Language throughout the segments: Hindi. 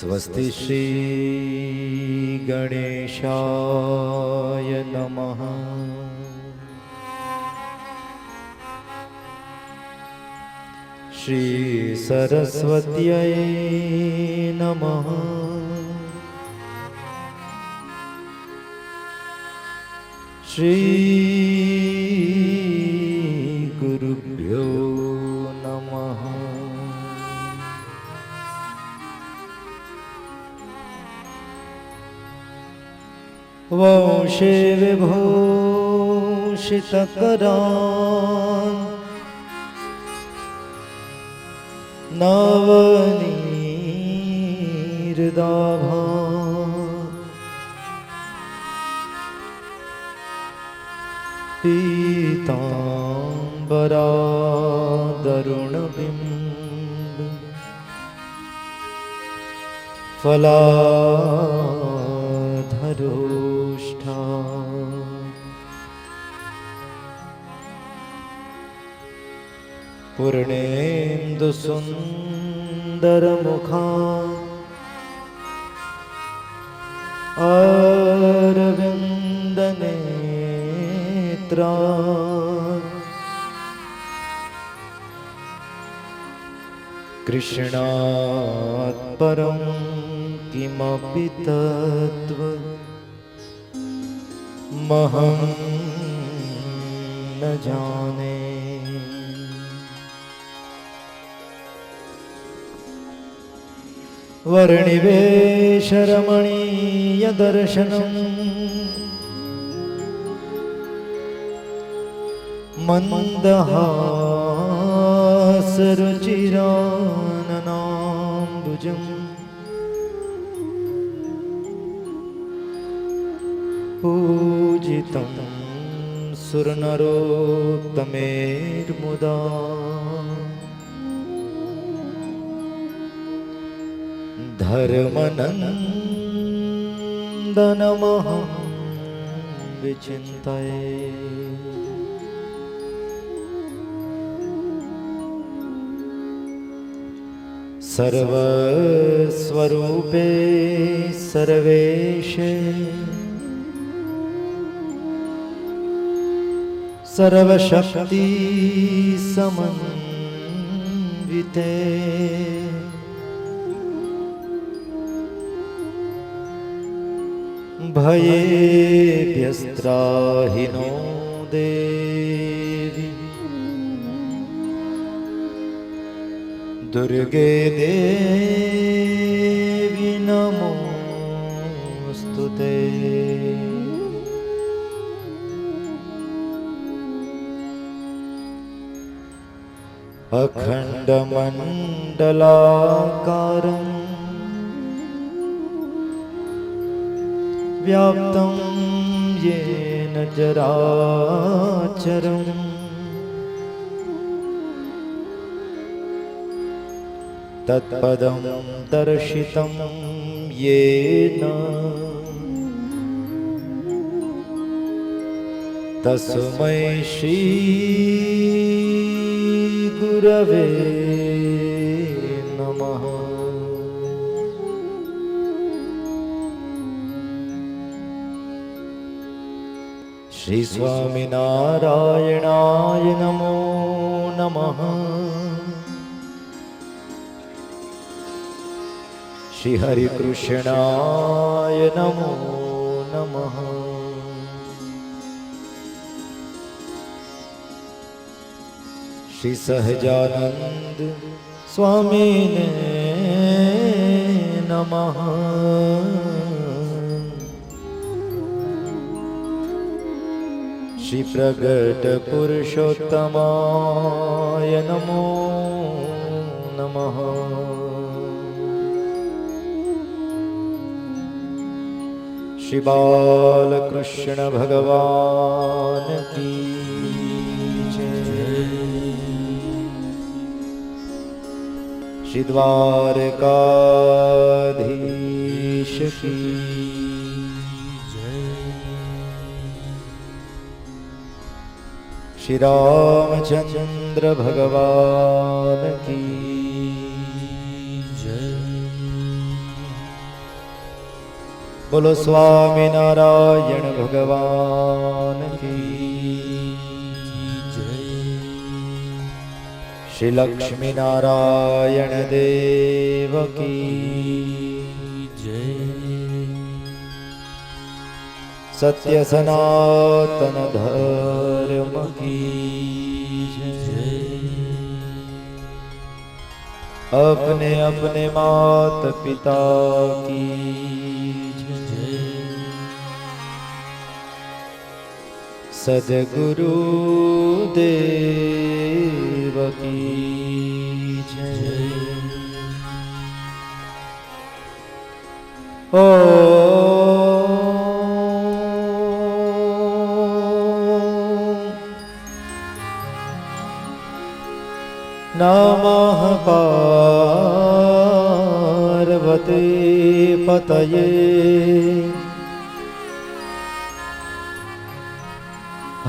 स्वस्ति श्री गणेशाय नमः। श्री सरस्वत्यै नमः। श्री गुरुभ्यो नमः। वंशे विभूषितकरान् नवनीर्दाभान् पीताम्बरादरुणबिम्ब फलाधरोष्ठा पूर्णेन्दुसुन्दरमुखा अरविन्दनेत्रा कृष्णात् परं किमपि तत्त्वमहं न जाने। वर्णिवेशरमणीयदर्शनम् मन्दहासरुचिराननाम्बुजम् पूजितं सुरनरोत्तमेर्मुदा धर्मनन्दनमहं विचिन्तये। सर्वस्वरूपे सर्वेशे सर्वशक्ति समन्विते भयेभ्यस्त्राहि नो देवी दुर्गे देवी नमोस्तुते। अखण्डमण्डलाकारम् व्याप्तं येन चराचरम् तत्पदं दर्शितं येन तस्मै श्री गुरवे नमः। श्री स्वामिनारायणाय नमो नमः। श्री हरिकृष्णाय नमो नमः। श्री सहजानंद स्वामिने नमः। श्री प्रगट पुरुषोत्तमाय नमो नमः। श्री बालकृष्ण भगवान की जय। श्री द्वारकाधीश की श्री रामचंद्र भगवान की जय। बोलो स्वामी नारायण भगवान की जय। श्री लक्ष्मी नारायण देव की जय। सत्य सनातन धर्म की जय। अपने अपने मात पिता की जय। सद्गुरु देव की जय। ओ नमः पार्वती पतये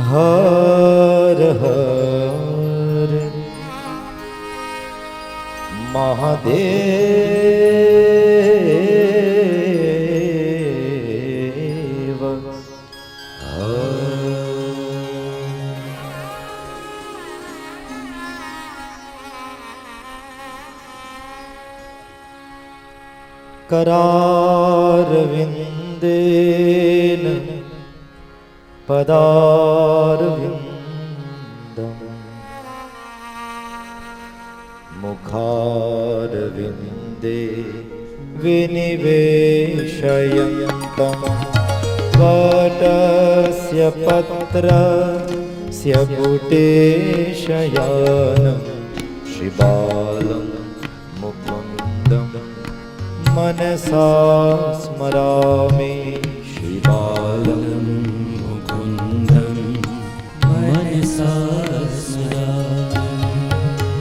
हर हर महादेव करारविन्देन पदारविन्दं मुखारविन्दे विनिवेशयन्तं वटस्य पत्रस्य पुटे शयनं श्रीबालं मुकुन्दं मनसा स्मरामि श्रीबालं मुकुन्दं मनसा स्मरामि।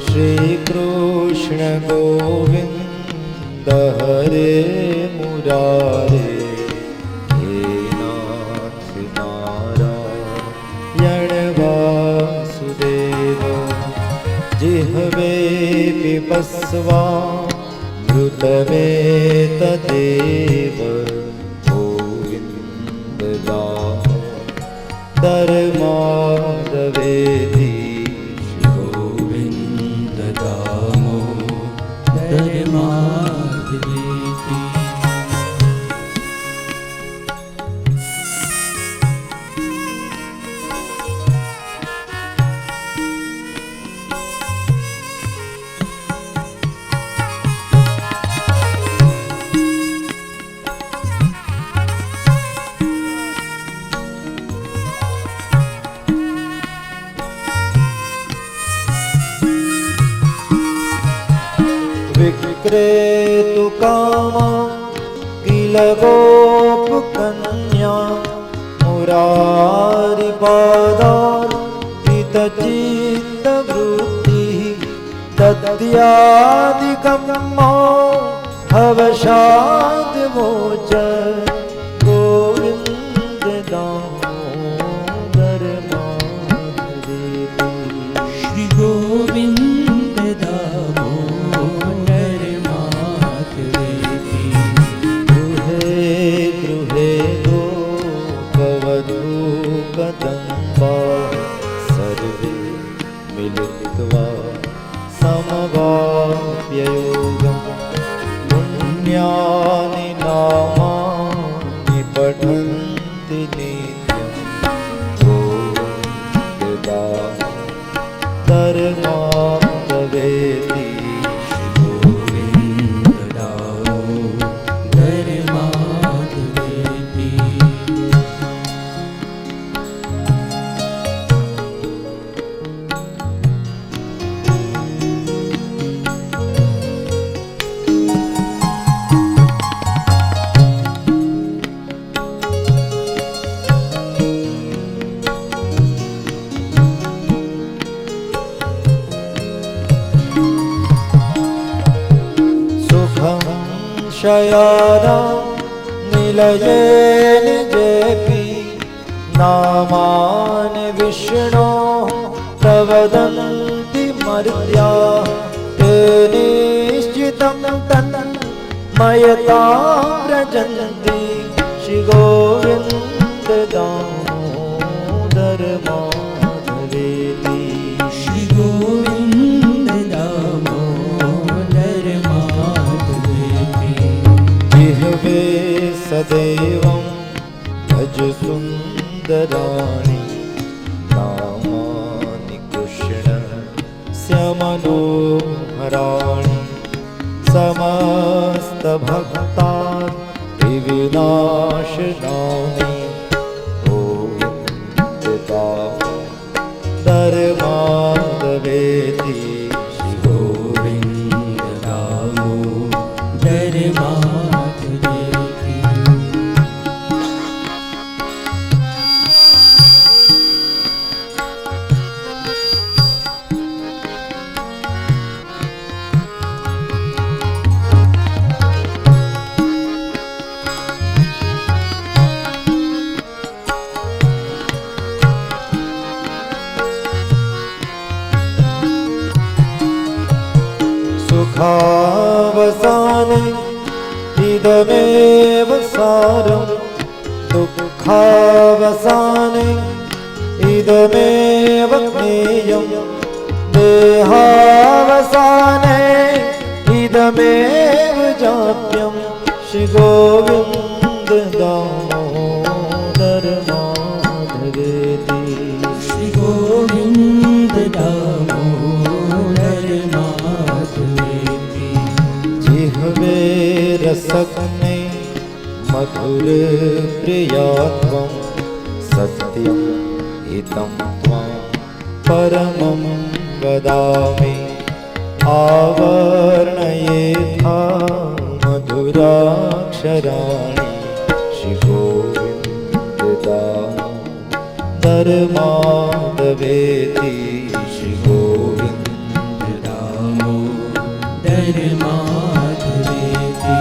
श्रीकृष्ण गोविन्द हरे मुरारे हे नाथ नारायण वासुदेव जिह्वे पिबस्वा मृतमे तदेव गोविन्द दामोदरमाधवेति गोविन्द दामोदरमाधवेति। विक्रेतु कामा किल गोपकन्या मुरारिपादार्पितचित्तवृत्तिः दद्यादिकम्मा हवशाद्वोच गोविन्द दामोदर माधवेति। श्री गोविन्द सर्वे मिलित्वा समवाप्ययोगं पुण्यानि नामानि पठन्ति नित्यं गोविन्द दामोदरमाधवेति गोविन्द दामोदरमाधवेति। शयाना निलये निजेपि नामानि विष्णो प्रवदन्ति मर्त्या ते निश्चितं तन्मयतां व्रजन्ति श्री गोविंद दामोदर माधवेति श्री गोविंद दामोदर माधवेति जिह्वे सदैवं भज सुन्दराणि नामानि कृष्णस्य मनोहराणि समस्तभक्तान् विनाशनानि गोविन्द दामोदर माधवेति श्री गोविंद दामोदर माधवेति सुखावसाने इदमेव सारं दुःखावसाने इदमेव ज्ञेयं देहावसाने इदमेव जाप्यं श्री गोविन्द दामोदर माधवेति श्री गोविंद दामोदर माधवेति जिह्वे रसग्ने मधुर प्रियात्वं सत्यं हितं त्वां परमं वदामि आवर्णयेथा मधुराक्षराणि श्री गोविन्द दामोदर माधवेति श्री गोविन्द दामोदर माधवेति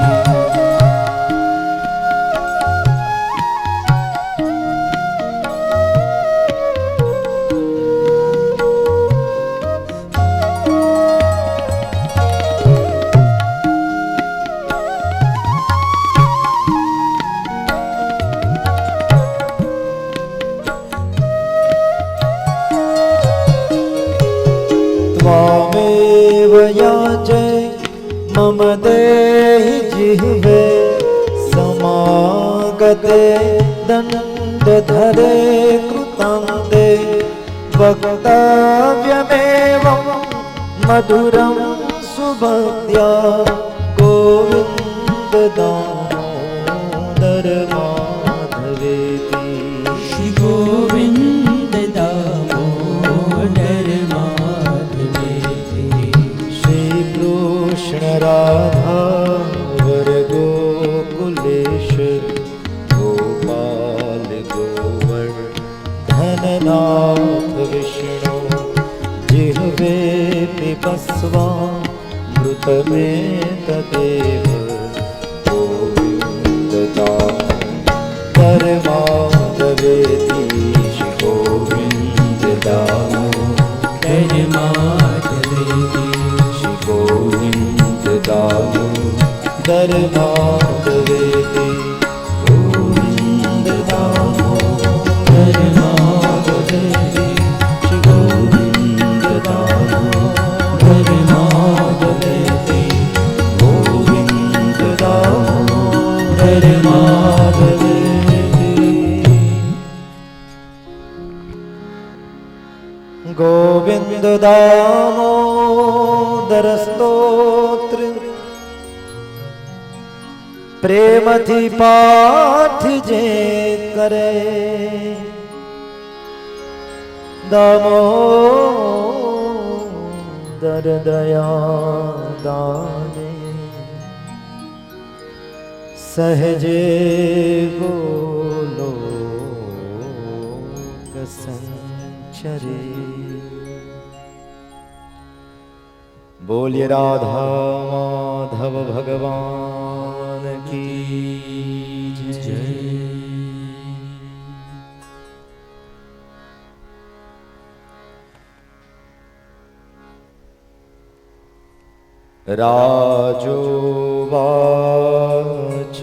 त्वामेव याचे मम देहि जिह्वे समागते दण्डधरे कृतान्ते वक्तव्यमेवं मधुरं सुभक्त्या गोविन्द दामोदर माधवेति श्री गोविंद दामोदर माधवेति श्रीकृष्ण राधा वर गोकुलेश गोपाल गोवर्धननाथ विष्णु जिह्वे पिबस्वामृतमेतदेव गोविन्द दामोदर माधवेति श्री गोविन्द दामोदर माधवेति श्री गोविन्द दामोदर माधवेति गोविन्द दामोदर माधवेति श्री गोविन्द दामोदर माधवेति गोविन्द दामोदर माधवेति गोविन्द दामोदर स्तोत्र प्रेमथी पाठ जे करे दामोदर दया दाने सहजे बोलो संचरे बोलिए राधा माधव भगवान की जय। राजोवाच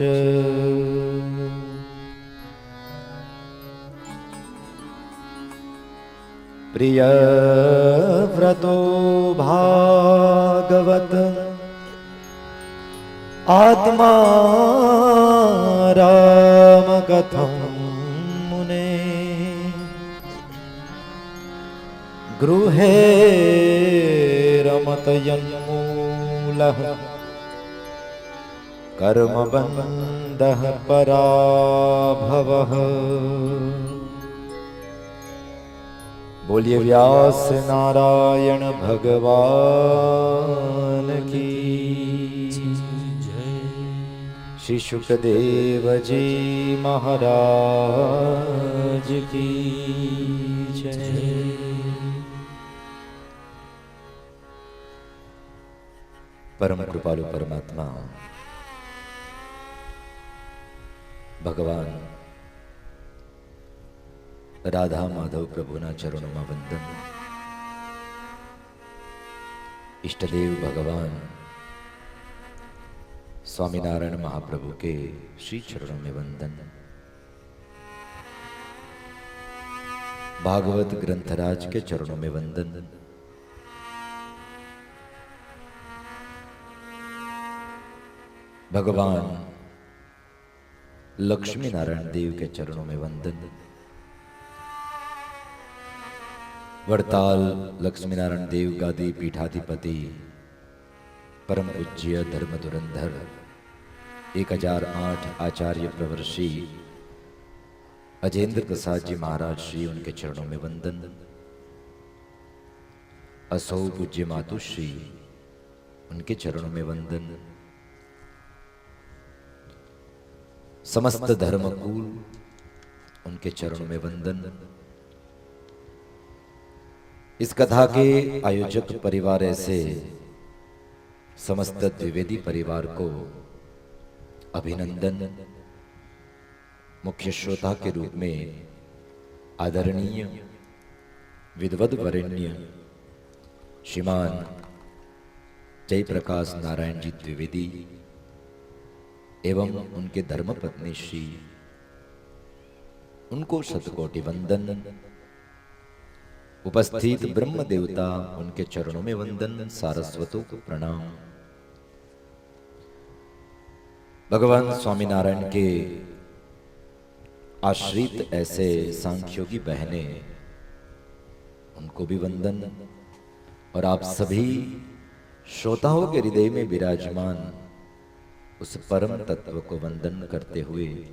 प्रियव्रतो भागवत आत्मा रामकथं मुने गृहे रमतयन्मूलः कर्मबन्धः पराभवः। बोलिए व्यास नारायण भगवान की जय। श्री शुकदेव जी महाराज की जय। परम कृपालु परमात्मा भगवान राधा माधव प्रभुना चरणों में वंदन। इष्टदेव भगवान स्वामीनारायण महाप्रभु के श्री चरणों में वंदन। भागवत ग्रंथराज के चरणों में वंदन। भगवान लक्ष्मी नारायण देव के चरणों में वंदन। वड़ताल लक्ष्मी नारायण देव गादी पीठाधिपति परम पूज्य धर्म धुरंधर 1008 आचार्य प्रवर्षि अजेंद्र प्रसाद जी महाराज श्री उनके चरणों में वंदन। असौ पूज्य मातुश्री उनके चरणों में वंदन। समस्त धर्मकूल उनके चरणों में वंदन। इस कथा के आयोजक परिवार ऐसे समस्त द्विवेदी परिवार को अभिनंदन। मुख्य श्रोता के रूप में आदरणीय विद्वद वरेण्य श्रीमान जयप्रकाश नारायण जी द्विवेदी एवं उनके धर्मपत्नी श्री उनको शतकोटि वंदन। उपस्थित ब्रह्म देवता उनके चरणों में वंदन। सारस्वतों को प्रणाम। भगवान स्वामीनारायण के आश्रित ऐसे सांख्योगी बहनें उनको भी वंदन। और आप सभी श्रोताओं के हृदय में विराजमान उस परम तत्व को वंदन करते हुए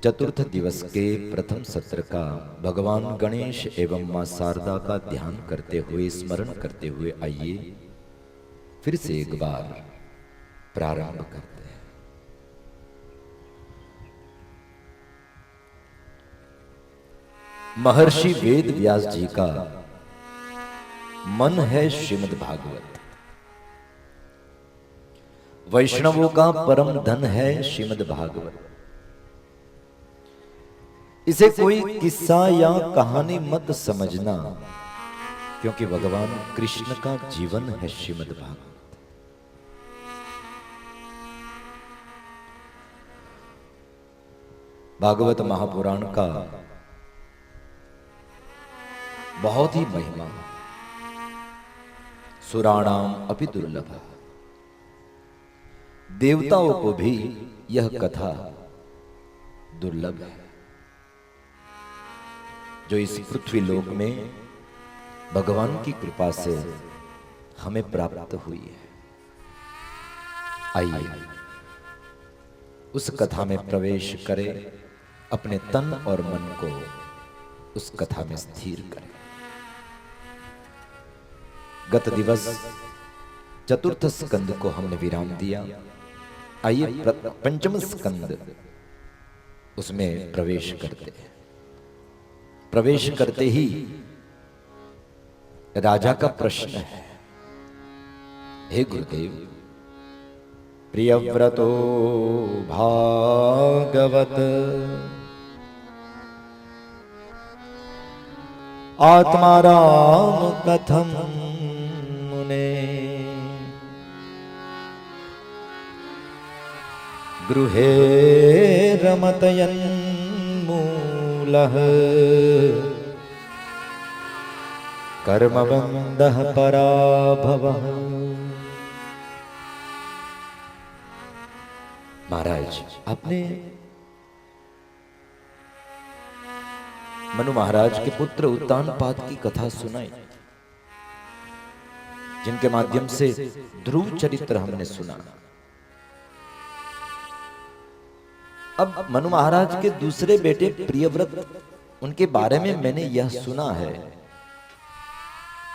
चतुर्थ दिवस के प्रथम सत्र का भगवान गणेश एवं मां शारदा का ध्यान करते हुए स्मरण करते हुए आइए फिर से एक बार प्रारंभ करते हैं। महर्षि वेद व्यास जी का मन है श्रीमद् भागवत। वैष्णवों का परम धन है श्रीमद् भागवत। इसे कोई किस्सा या कहानी मत समझना, क्योंकि भगवान कृष्ण का जीवन है श्रीमद् भागवत। भागवत महापुराण का बहुत ही महिमा सुराणाम अपि दुर्लभ। देवताओं को भी यह कथा दुर्लभ है जो इस पृथ्वी लोक में भगवान की कृपा से हमें प्राप्त हुई है। आइए उस कथा में प्रवेश करें, अपने तन और मन को उस कथा में स्थिर करें। गत दिवस चतुर्थ स्कंद को हमने विराम दिया। आइए पंचम स्कंद उसमें प्रवेश करते हैं। प्रवेश करते ही राजा का प्रश्न है, हे गुरुदेव, प्रियव्रतो भागवत आत्मा राम कथम मुने गृहे रमतयन्मूलः कर्मबन्धः पराभवः। महाराज, आपने मनु महाराज के पुत्र उत्तानपाद की कथा सुनाई, जिनके माध्यम से ध्रुव चरित्र हमने सुना। अब मनु महाराज के दूसरे बेटे प्रियव्रत, उनके बारे में मैंने यह सुना है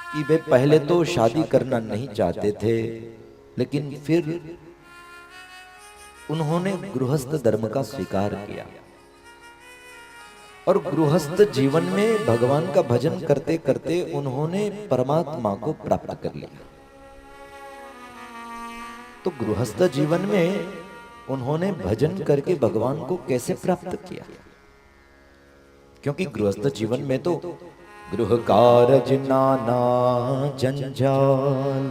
कि वे पहले तो शादी करना नहीं चाहते थे, लेकिन फिर उन्होंने गृहस्थ धर्म का स्वीकार किया और गृहस्थ जीवन में भगवान का भजन करते करते उन्होंने परमात्मा को प्राप्त कर लिया। तो गृहस्थ जीवन में उन्होंने भजन करके भगवान को कैसे प्राप्त किया? क्योंकि गृहस्थ जीवन में तो गृह कारज नाना जंजाल,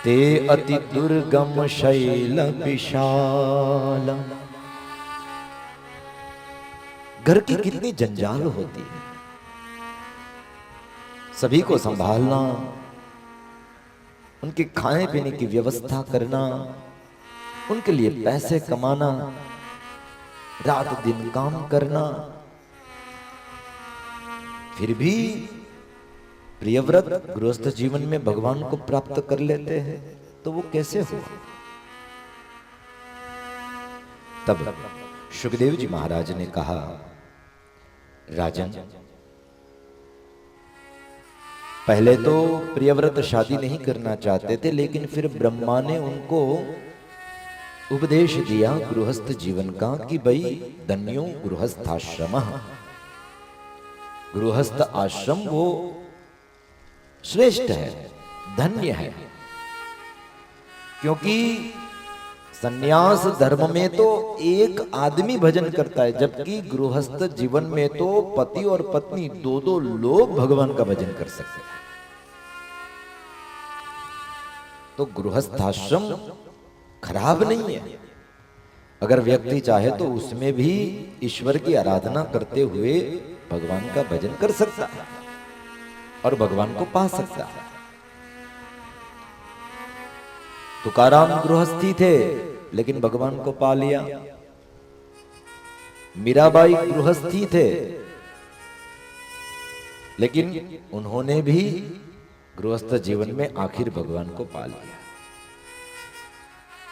ते अति दुर्गम शैल विशाल। घर की कितनी जंजाल होती है, सभी को संभालना, उनके खाने पीने की व्यवस्था करना, उनके लिए पैसे कमाना, रात दिन काम करना। फिर भी प्रियव्रत गृहस्थ जीवन में भगवान को प्राप्त कर लेते हैं, तो वो कैसे हुआ? तब सुखदेव जी महाराज ने कहा, राजन, पहले तो प्रियव्रत शादी नहीं करना चाहते थे, लेकिन फिर ब्रह्मा ने उनको उपदेश दिया गृहस्थ जीवन का कि भाई धन्यो गृहस्थाश्रमः, गृहस्थ आश्रम वो श्रेष्ठ है, धन्य है। क्योंकि संन्यास धर्म में तो एक आदमी भजन करता है, जबकि गृहस्थ जीवन में तो पति और पत्नी दो दो लोग भगवान का भजन कर सकते हैं। तो गृहस्थाश्रम खराब नहीं है, अगर व्यक्ति चाहे तो उसमें भी ईश्वर की आराधना करते हुए भगवान का भजन कर सकता है और भगवान को पा सकता है। तुकाराम गृहस्थी थे, लेकिन भगवान को पा लिया। मीराबाई गृहस्थी थे, लेकिन उन्होंने भी गृहस्थ जीवन में आखिर भगवान को पा लिया।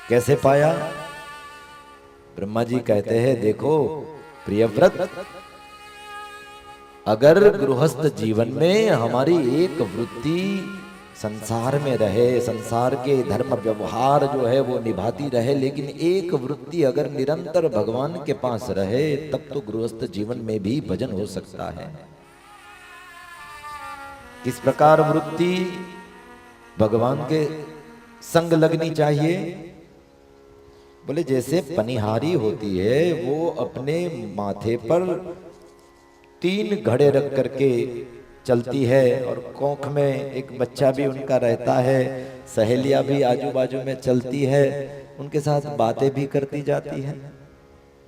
कैसे पाया? ब्रह्मा जी कहते हैं, देखो प्रियव्रत, अगर गृहस्थ जीवन में हमारी एक वृत्ति संसार में रहे, संसार के धर्म व्यवहार जो है वो निभाती रहे, लेकिन एक वृत्ति अगर निरंतर भगवान के पास रहे, तब तो गृहस्थ जीवन में भी भजन हो सकता है। किस प्रकार वृत्ति भगवान के संग लगनी चाहिए? बोले जैसे पनिहारी होती है, वो अपने माथे पर 3 घड़े रख करके चलती है और कोख में एक बच्चा भी उनका रहता है, सहेलियां भी आजू बाजू में चलती है, उनके साथ बातें भी करती जाती है।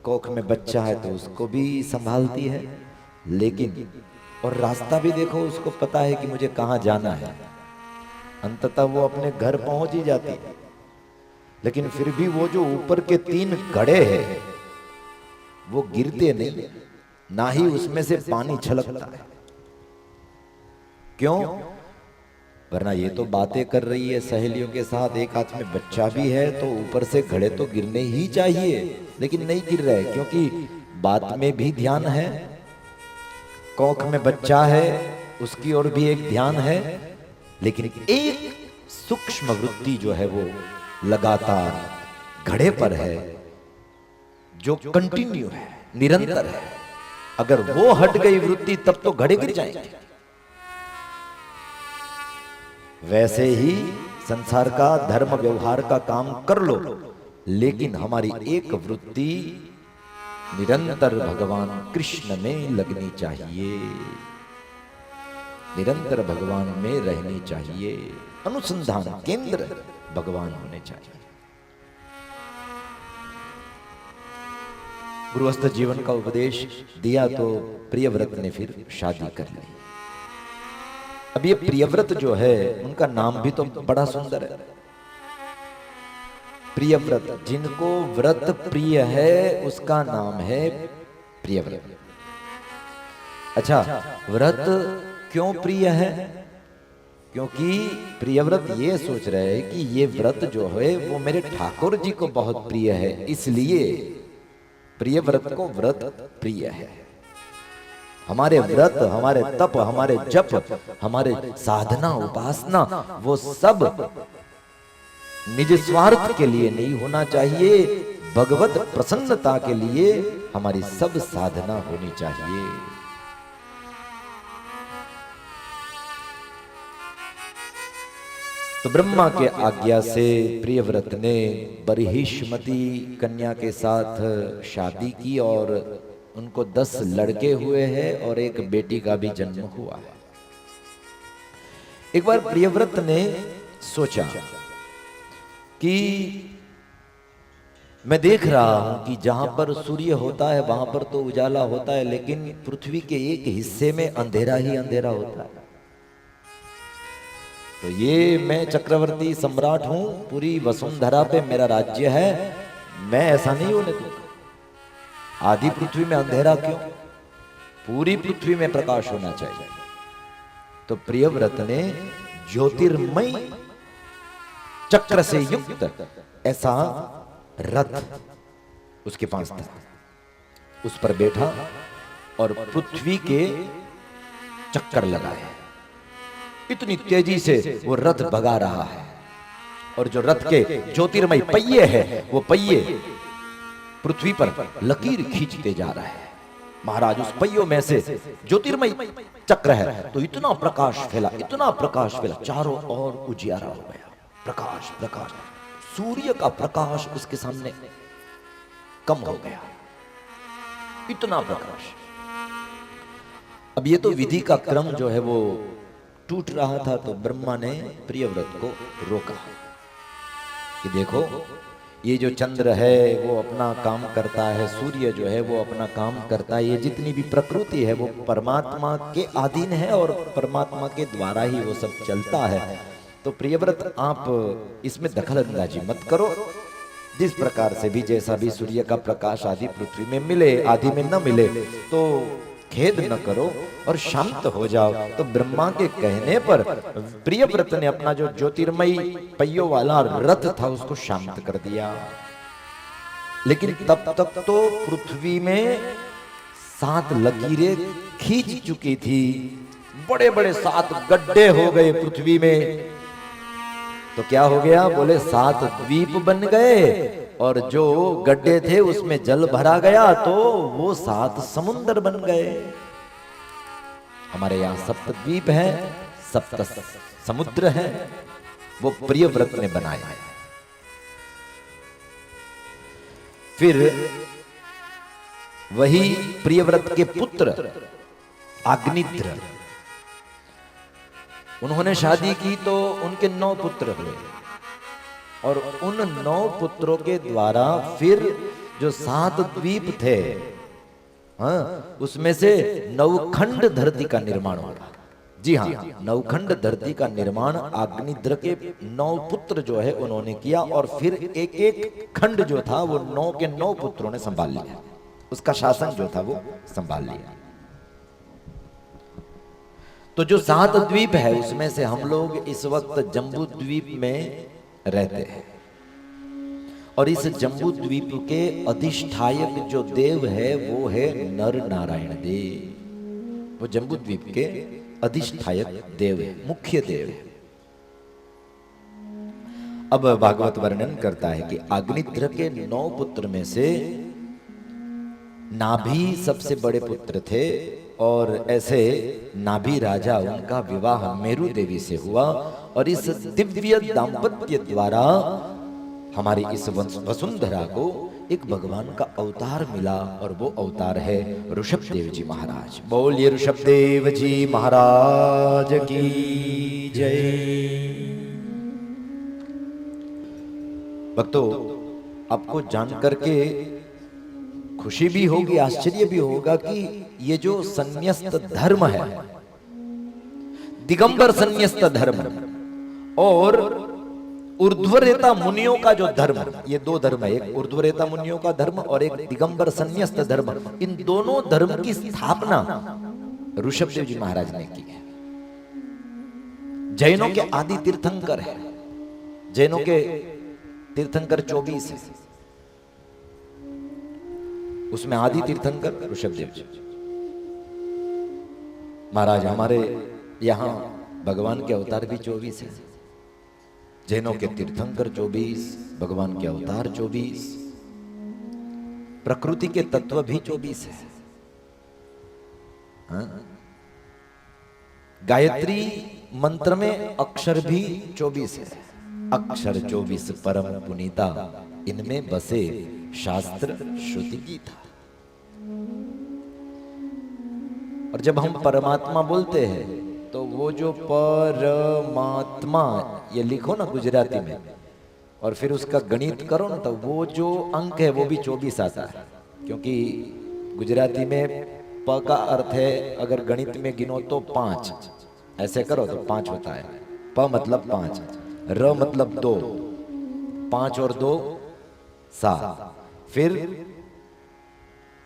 कोख में बच्चा है तो उसको भी संभालती है, लेकिन और रास्ता भी देखो, उसको पता है कि मुझे कहाँ जाना है, अंततः वो अपने घर पहुंच ही जाती है। लेकिन फिर भी वो जो ऊपर के 3 घड़े हैं वो गिरते नहीं, ना ही उसमें से पानी छलकता है। क्यों? वरना ये तो बातें कर रही है सहेलियों के साथ, एक हाथ में बच्चा भी है, तो ऊपर से घड़े तो गिरने ही चाहिए, लेकिन नहीं गिर रहे, क्योंकि बात में भी ध्यान है, कोख में बच्चा है उसकी ओर भी एक ध्यान है, लेकिन एक सूक्ष्म वृत्ति जो है वो लगातार घड़े पर है, जो कंटिन्यू है, निरंतर है। अगर वो हट गई वृत्ति, तब तो घड़े गिर जाएंगे। वैसे ही संसार का धर्म व्यवहार का काम कर लो, लेकिन हमारी एक वृत्ति निरंतर भगवान कृष्ण में लगनी चाहिए, निरंतर भगवान में रहनी चाहिए, अनुसंधान केंद्र भगवान होने चाहिए। गृहस्थ जीवन का उपदेश दिया तो प्रियव्रत ने फिर शादी कर ली। अब ये प्रियव्रत जो है उनका नाम भी तो बड़ा सुंदर है। प्रियव्रत, जिनको व्रत प्रिय है उसका नाम है प्रियव्रत। अच्छा, व्रत क्यों प्रिय है? क्योंकि प्रियव्रत ये सोच रहे हैं कि ये व्रत जो है वो मेरे ठाकुर जी को बहुत प्रिय है, इसलिए प्रियव्रत को व्रत प्रिय है। हमारे व्रत, हमारे तप, हमारे जप, हमारे साधना उपासना, वो सब निज स्वार्थ के लिए नहीं होना चाहिए, भगवत प्रसन्नता के लिए हमारी सब साधना होनी चाहिए। तो ब्रह्मा के आज्ञा से प्रियव्रत ने बरहिष्मती कन्या के साथ शादी की और उनको 10 लड़के हुए हैं और एक बेटी का भी जन्म हुआ है। एक बार प्रियव्रत ने सोचा कि मैं देख रहा हूं कि जहां पर सूर्य होता है वहां पर तो उजाला होता है, लेकिन पृथ्वी के एक हिस्से में अंधेरा ही अंधेरा होता है। तो ये मैं चक्रवर्ती सम्राट हूं, पूरी वसुंधरा पे मेरा राज्य है, मैं ऐसा नहीं होने दूंगा। आधी पृथ्वी में अंधेरा क्यों? पूरी पृथ्वी में प्रकाश होना चाहिए। तो प्रियव्रत ने ज्योतिर्मय चक्र से युक्त ऐसा रथ उसके पास था, उस पर बैठा और पृथ्वी के चक्कर लगाए। इतनी तेजी से वो रथ भगा रहा है और जो रथ के ज्योतिर्मय पहिए है वो पहिए पृथ्वी पर लकीर खींचते जा रहा है। महाराज, उस पहियों में से ज्योतिर्मय चक्र है तो इतना प्रकाश फैला, इतना प्रकाश फैला, चारों ओर उजियारा हो गया। प्रकाश प्रकाश, सूर्य का प्रकाश उसके सामने कम हो गया, इतना प्रकाश। अब ये तो विधि का क्रम जो है वो टूट रहा था, तो ब्रह्मा ने प्रियव्रत को रोका कि देखो, ये जो चंद्र है वो अपना काम करता है, सूर्य जो है वो अपना काम करता है, ये जितनी भी प्रकृति है वो परमात्मा के अधीन है और परमात्मा के द्वारा ही वो सब चलता है। तो प्रियव्रत, आप इसमें दखल अंदाजी मत करो। जिस प्रकार से भी, जैसा भी सूर्य का प्रकाश आदि पृथ्वी में मिले, आदि में न मिले, तो खेद न करो और शांत हो जाओ। तो ब्रह्मा के कहने पर प्रियव्रत ने अपना जो ज्योतिर्मय पहियों वाला रथ था उसको शांत कर दिया। लेकिन तब तक तो पृथ्वी में 7 लकीरें खींच चुकी थी, बड़े बड़े 7 गड्ढे हो गए पृथ्वी में। तो क्या हो गया? बोले 7 द्वीप बन गए और जो गड्ढे थे उसमें जल भरा गया तो वो 7 समुद्र बन गए। हमारे यहाँ 7 द्वीप हैं, 7 समुद्र हैं, वो प्रियव्रत ने बनाया है। फिर वही प्रियव्रत के पुत्र अग्निद्र, उन्होंने शादी की तो उनके 9 पुत्र हुए और उन 9 पुत्रों के द्वारा फिर जो 7 द्वीप थे, हाँ, उसमें से नवखंड धरती का निर्माण होगा। जी हाँ, नवखंड धरती का निर्माण अग्निद्र के 9 पुत्र जो है उन्होंने किया और फिर एक एक खंड जो था वो 9 के 9 पुत्रों ने संभाल लिया, उसका शासन जो था वो संभाल लिया। तो जो 7 द्वीप है उसमें से हम लोग इस वक्त जम्बू द्वीप में रहते हैं और इस जम्बू द्वीप के अधिष्ठायक जो देव है वो है नर नारायण देव। वो जम्बू द्वीप के अधिष्ठायक देव है, मुख्य देव है। अब भागवत वर्णन करता है कि अग्निद्र के 9 पुत्र में से नाभि सबसे बड़े पुत्र थे और ऐसे नाभि राजा, उनका विवाह मेरु देवी से हुआ और इस दिव्य दाम्पत्य द्वारा हमारी इस वसुंधरा को एक भगवान का अवतार मिला और वो अवतार है ऋषभदेव जी महाराज। बोलिए ऋषभदेव जी महाराज की जय। भक्तों, आपको जानकर के खुशी भी होगी, आश्चर्य भी होगा कि ये जो संन्यस्त धर्म है, दिगंबर संन्यस्त धर्म और ऊर्ध्वरेता मुनियों का जो धर्म, ये दो धर्म है, एक ऊर्ध्वरेता मुनियों का धर्म और एक दिगंबर संन्यस्त धर्म। इन दोनों धर्म की स्थापना ऋषभदेव जी महाराज ने की है। जैनों के आदि तीर्थंकर है, जैनों के तीर्थंकर 24 है, उसमें आदि तीर्थंकर ऋषभदेव जी महाराज। हमारे यहां भगवान के अवतार भी 24 है, जैनों के तीर्थंकर 24, भगवान के अवतार 24, प्रकृति के तत्व भी 24 है। हाँ? गायत्री मंत्र में अक्षर भी 24 है। अक्षर 24 परम पुनीता, इनमें बसे शास्त्र श्रुति गीता। और जब हम परमात्मा बोलते हैं तो वो जो परमात्मा ये लिखो ना गुजराती में और फिर उसका गणित करो ना, तो वो जो अंक है वो भी 24 आता है। क्योंकि गुजराती में प का अर्थ है, अगर गणित में गिनो तो 5, ऐसे करो तो 5 होता है। प मतलब 5, र मतलब 2, 5 और 2 7, फिर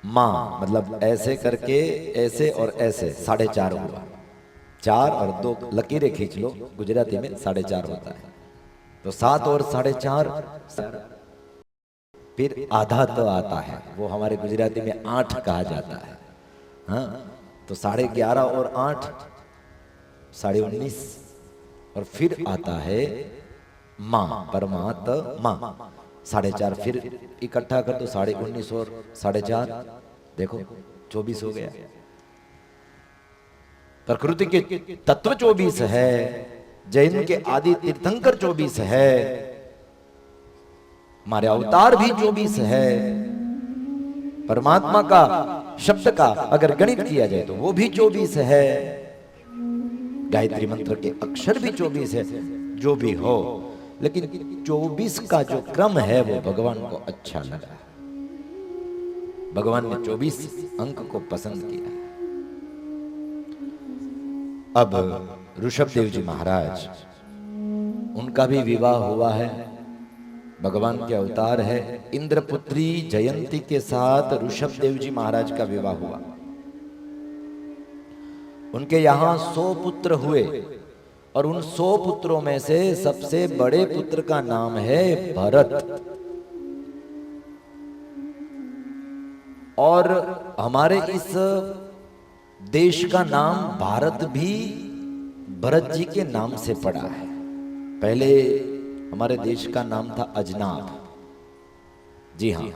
माँ मतलब ऐसे करके ऐसे और ऐसे 4.5 हुआ। 4 और 2 लकीरें खींच लो, गुजराती में 4.5 होता है। तो 7 और 4.5, फिर आधा तो आता है, वो हमारे गुजराती में 8 कहा जाता है। हाँ, तो 11.5 और 8 19.5, और फिर आता है माँ, परमात्मा 4.5, फिर इकट्ठा कर तो 19.5 और 4.5, देखो 24 हो गया। प्रकृति के तत्व 24 है, जैन के आदि तीर्थंकर 24 है, हमारे अवतार भी 24 है। परमात्मा का शब्द का अगर गणित किया जाए तो वो भी 24 है। गायत्री मंत्र के अक्षर भी 24 है। जो भी हो, लेकिन 24 का जो क्रम है वो भगवान को अच्छा लगा। भगवान ने 24 अंक को पसंद किया। अब ऋषभदेव जी महाराज, उनका भी विवाह हुआ है, भगवान के अवतार है। इंद्रपुत्री जयंती के साथ ऋषभदेव जी महाराज का विवाह हुआ। उनके यहां 100 पुत्र हुए और उन 100 पुत्रों में से सबसे बड़े पुत्र का नाम है भरत। और हमारे इस देश का नाम भारत भी भरत जी के नाम से पड़ा है। पहले हमारे देश का नाम था अजनाब। जी हाँ,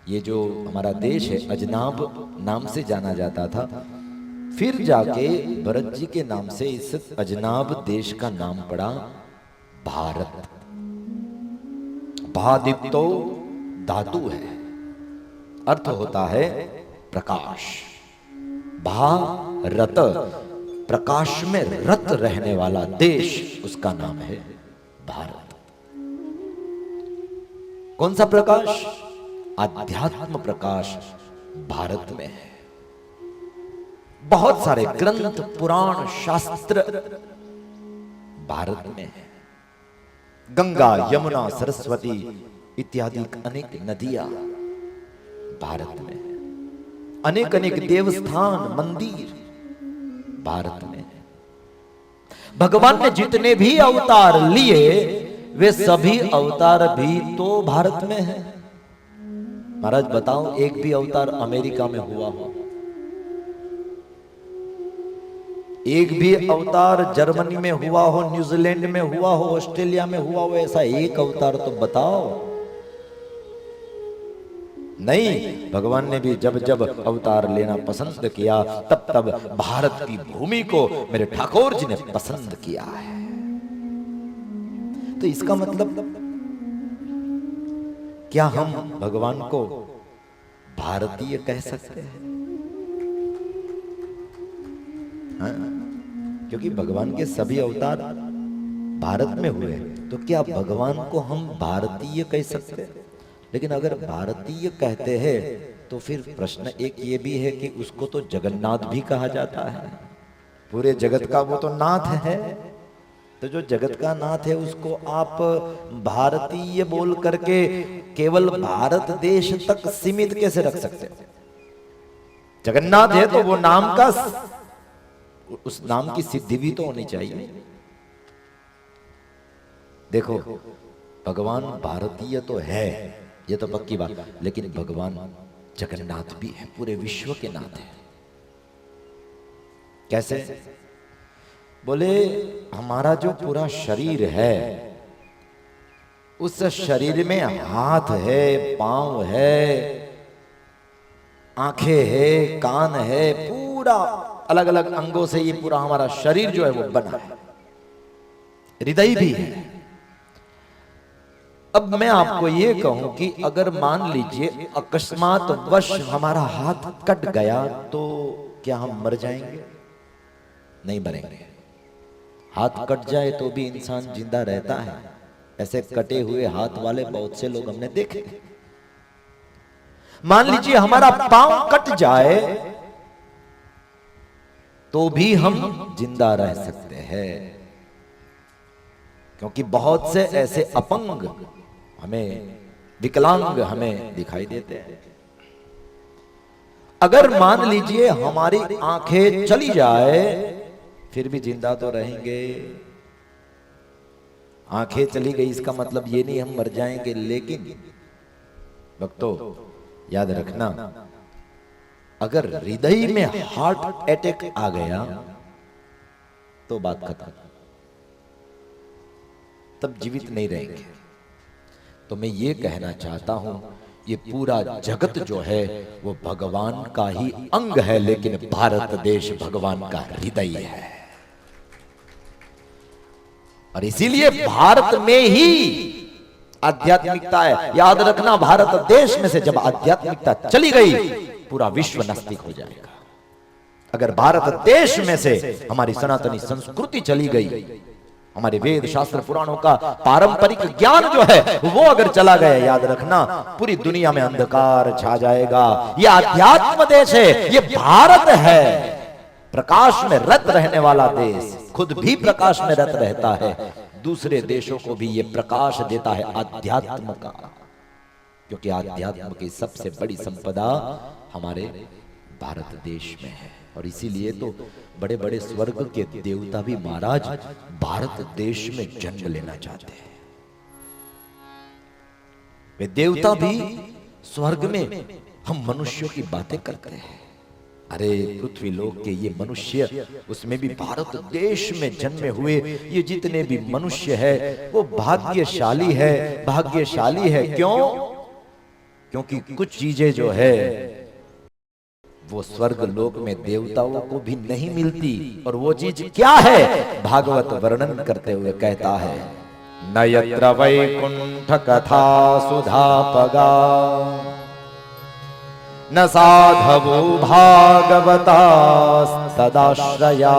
ये जो हमारा देश है अजनाब नाम से जाना जाता था। फिर जाके भरत जी के नाम से इस अजनाब देश का नाम पड़ा भारत। भादित्तो धातु है, अर्थ होता है प्रकाश। भारत, प्रकाश में रत रहने वाला देश, उसका नाम है भारत। कौन सा प्रकाश? आध्यात्म प्रकाश भारत में है। बहुत सारे ग्रंथ, पुराण, शास्त्र भारत में है। गंगा, यमुना, सरस्वती इत्यादि अनेक नदियां भारत में है। अनेक अनेक देवस्थान, मंदिर भारत में है। भगवान ने जितने भी अवतार लिए वे सभी अवतार भी तो भारत में है। महाराज बताओ, एक भी अवतार अमेरिका में हुआ हो? एक भी अवतार जर्मनी में हुआ हो, न्यूजीलैंड में हुआ हो, ऑस्ट्रेलिया में हुआ हो? ऐसा एक अवतार तो बताओ। नहीं, भगवान ने भी जब जब अवतार लेना पसंद किया तब तब भारत की भूमि को मेरे ठाकुर जी ने पसंद किया है। तो इसका मतलब क्या हम भगवान को भारतीय कह सकते हैं? हाँ? क्योंकि भगवान के सभी अवतार भारत में हुए, तो क्या भगवान को हम भारतीय कह सकते हैं? लेकिन अगर भारतीय कहते हैं तो फिर प्रश्न एक ये भी है कि उसको तो जगन्नाथ भी कहा जाता है। पूरे जगत का वो तो नाथ है। तो जो जगत का नाथ है उसको आप भारतीय बोल करके केवल भारत देश तक सीमित कैसे रख सकते हो? जगन्नाथ है तो वो नाम का, उस नाम की सिद्धि भी तो होनी चाहिए। देखो भगवान भारतीय तो है, ये तो पक्की बात, लेकिन भगवान जगन्नाथ भी है, पूरे विश्व के नाथ है। कैसे? बोले हमारा जो पूरा शरीर है, उस शरीर में हाथ है, पांव है, आंखें है, कान है, पूरा अलग अलग अंगों से ये पूरा हमारा शरीर जो है वो बना है। हृदय भी है। अब मैं आपको ये कहूं कि अगर मान लीजिए अकस्मात वश हमारा हाथ कट गया तो क्या हम मर जाएंगे? नहीं मरेंगे। हाथ कट जाए तो भी इंसान जिंदा रहता है। ऐसे कटे हुए हाथ वाले बहुत से लोग हमने देखे। मान लीजिए हमारा पांव कट जाए तो भी हम जिंदा रह सकते हैं, क्योंकि बहुत से ऐसे अपंग हमें, विकलांग हमें दिखाई देते हैं। अगर मान लीजिए हमारी आंखें चली जाए फिर भी जिंदा तो रहेंगे। आंखें चली गई इसका मतलब ये नहीं हम मर जाएंगे, लेकिन भक्तों याद रखना, अगर हृदय में हार्ट अटैक आ गया तो बात खत्म, तब जीवित नहीं रहेंगे। तो मैं ये कहना चाहता हूं, ये पूरा जगत जो है वो भगवान का ही अंग है, लेकिन भारत देश भगवान का हृदय है। और इसीलिए भारत में ही आध्यात्मिकता है। याद रखना, भारत देश में से जब आध्यात्मिकता चली गई पूरा विश्व नास्तिक हो जाएगा। अगर भारत देश में से हमारी सनातनी संस्कृति चली गई, हमारे वेद शास्त्र पुराणों का पारंपरिक ज्ञान जो है वो अगर चला गया, याद रखना पूरी दुनिया में अंधकार छा जाएगा। ये आध्यात्म देश है, ये भारत है, प्रकाश में रत रहने वाला देश, खुद भी प्रकाश में रत रहता है, दूसरे देशों को भी ये प्रकाश देता है अध्यात्म का, क्योंकि अध्यात्म की सबसे बड़ी संपदा हमारे भारत देश में है। और इसीलिए तो बड़े बड़े स्वर्ग के देवता भी महाराज भारत देश में जन्म लेना चाहते हैं। वे देवता भी स्वर्ग में हम मनुष्यों की बातें करते हैं। अरे पृथ्वी लोक के ये मनुष्य, उसमें भी भारत देश में जन्मे हुए ये जितने भी मनुष्य है वो भाग्यशाली है, भाग्यशाली है। क्यों? क्योंकि कुछ चीजें जो है वो स्वर्ग लोक में देवताओं को भी नहीं मिलती। और वो चीज क्या है? भागवत वर्णन करते हुए कहता है, न यत्र वैकुंठ कथा सुधा पगा, न साधवो भागवता तदाश्रया,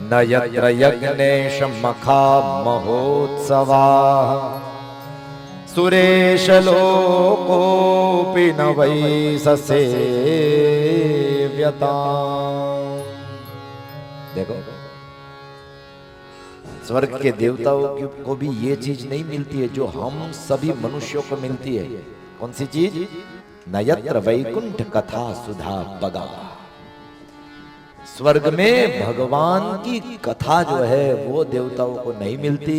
न यत्र यज्ञेश मखा महोत्सवा, सुरेश लोकोपि न वै ससेव्यता। देखो स्वर्ग के देवताओं को भी ये चीज नहीं मिलती है जो हम सभी मनुष्यों को मिलती है। कौन सी चीज? न यत्र वैकुंठ कथा सुधा पगा। स्वर्ग में भगवान की कथा जो है वो देवताओं को नहीं मिलती।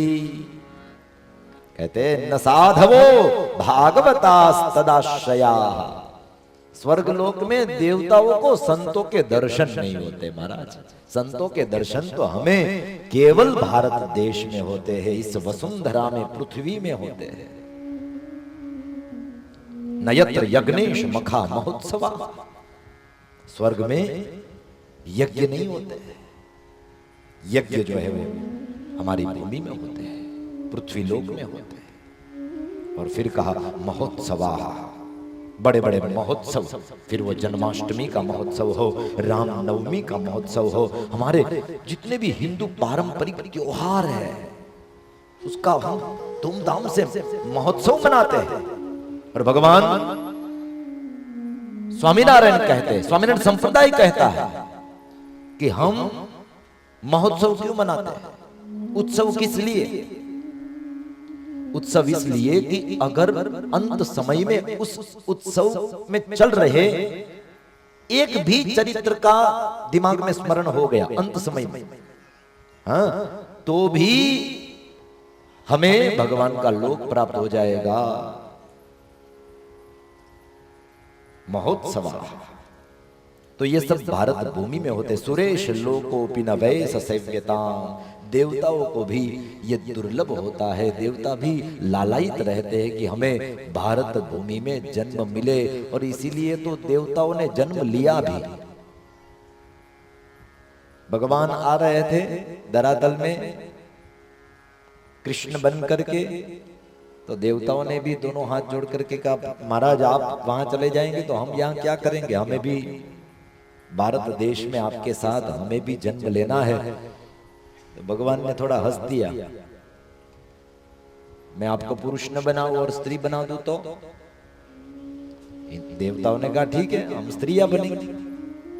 कहते न साधवो भागवता तदाश्रया। स्वर्ग लोक में देवताओं को संतों के दर्शन नहीं होते महाराज। संतों के दर्शन तो हमें केवल भारत देश में होते हैं, इस वसुंधरा में, पृथ्वी में होते हैं। न यत्र यज्ञेश मखा महोत्सवा। स्वर्ग में यज्ञ नहीं होते। यज्ञ जो है वो हमारी भूमि में होते हैं, पृथ्वी लोक में होते हैं। और फिर कहा महोत्सवा, बड़े बड़े महोत्सव। फिर वो जन्माष्टमी का महोत्सव हो, रामनवमी का महोत्सव हो, हमारे जितने भी हिंदू पारंपरिक त्योहार है उसका हम धूमधाम से महोत्सव मनाते हैं। और भगवान स्वामीनारायण कहते हैं, स्वामीनारायण संप्रदाय कहता है कि हम महोत्सव क्यों मनाते हैं? उत्सव किस लिए? उत्सव इसलिए कि अगर अंत समय में उस उत्सव में चल रहे एक भी चरित्र का दिमाग में स्मरण हो गया अंत समय में, हाँ, तो भी हमें भगवान का लोक प्राप्त हो जाएगा। महोत्सव तो ये सब भारत भूमि में होते। सुरेश लोकोपि न वैस सेव्यताम्, देवताओं को भी ये दुर्लभ होता है। देवता भी लालायित रहते हैं कि हमें भारत भूमि में जन्म मिले, और इसीलिए तो देवताओं ने जन्म लिया भी। भगवान आ रहे थे धरातल में कृष्ण बन करके, तो देवताओं ने भी दोनों हाथ जोड़ करके कहा, महाराज आप वहां चले जाएंगे तो हम यहाँ क्या करेंगे? हमें भी भारत देश में आपके साथ हमें भी जन्म लेना है। तो भगवान ने थोड़ा हंस दिया, मैं आपको पुरुष न बनाऊं और स्त्री बना दूं तो? देवताओं ने कहा ठीक है, हम स्त्रियां बनेंगे।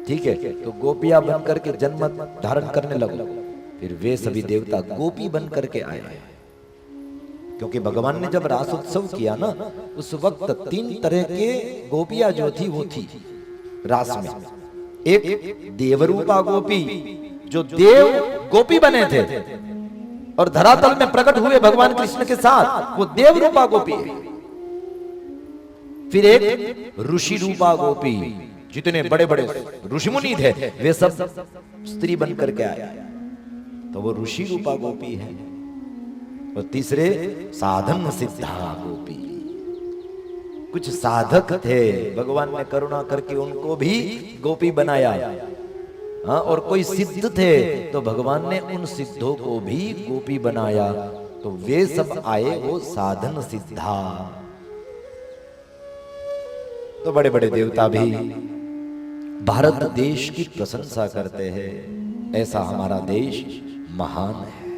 ठीक है, तो गोपियां बन करके जन्म धारण करने लगो। फिर वे सभी देवता गोपी बन करके आए, क्योंकि भगवान ने जब रास उत्सव किया ना, उस वक्त 3 तरह के गोपियां जो थी वो थी रास में। एक देवरूपा गोपी, जो देव गोपी बने थे और धरातल में प्रकट हुए भगवान कृष्ण के साथ, वो देवरूपा गोपी है। फिर एक ऋषि रूपा गोपी, जितने बड़े बड़े ऋषि मुनि थे वे सब स्त्री बन करके आए, तो वो ऋषि रूपा गोपी है। और तीसरे साधन सिद्धा गोपी, कुछ साधक थे, भगवान ने करुणा करके उनको भी गोपी बनाया। हाँ, और कोई सिद्ध थे तो भगवान ने उन सिद्धों को भी गोपी बनाया। तो वे सब आए वो साधन सिद्धा। तो बड़े बड़े देवता भी भारत देश की प्रशंसा करते हैं, ऐसा हमारा देश महान है।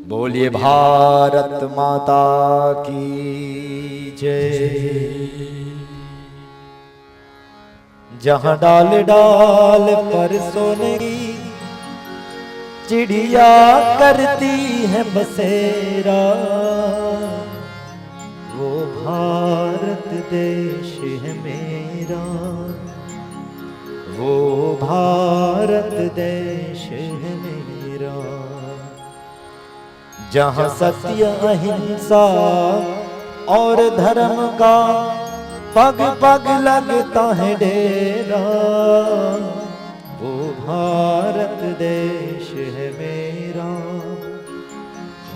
बोलिए भारत माता की जय। जहां डाल डाल पर सोने की चिड़िया करती है बसेरा, वो भारत देश है मेरा, वो भारत देश है मेरा। जहां सत्य अहिंसा और धर्म का पग पग लगता है डेरा, वो भारत देश है मेरा,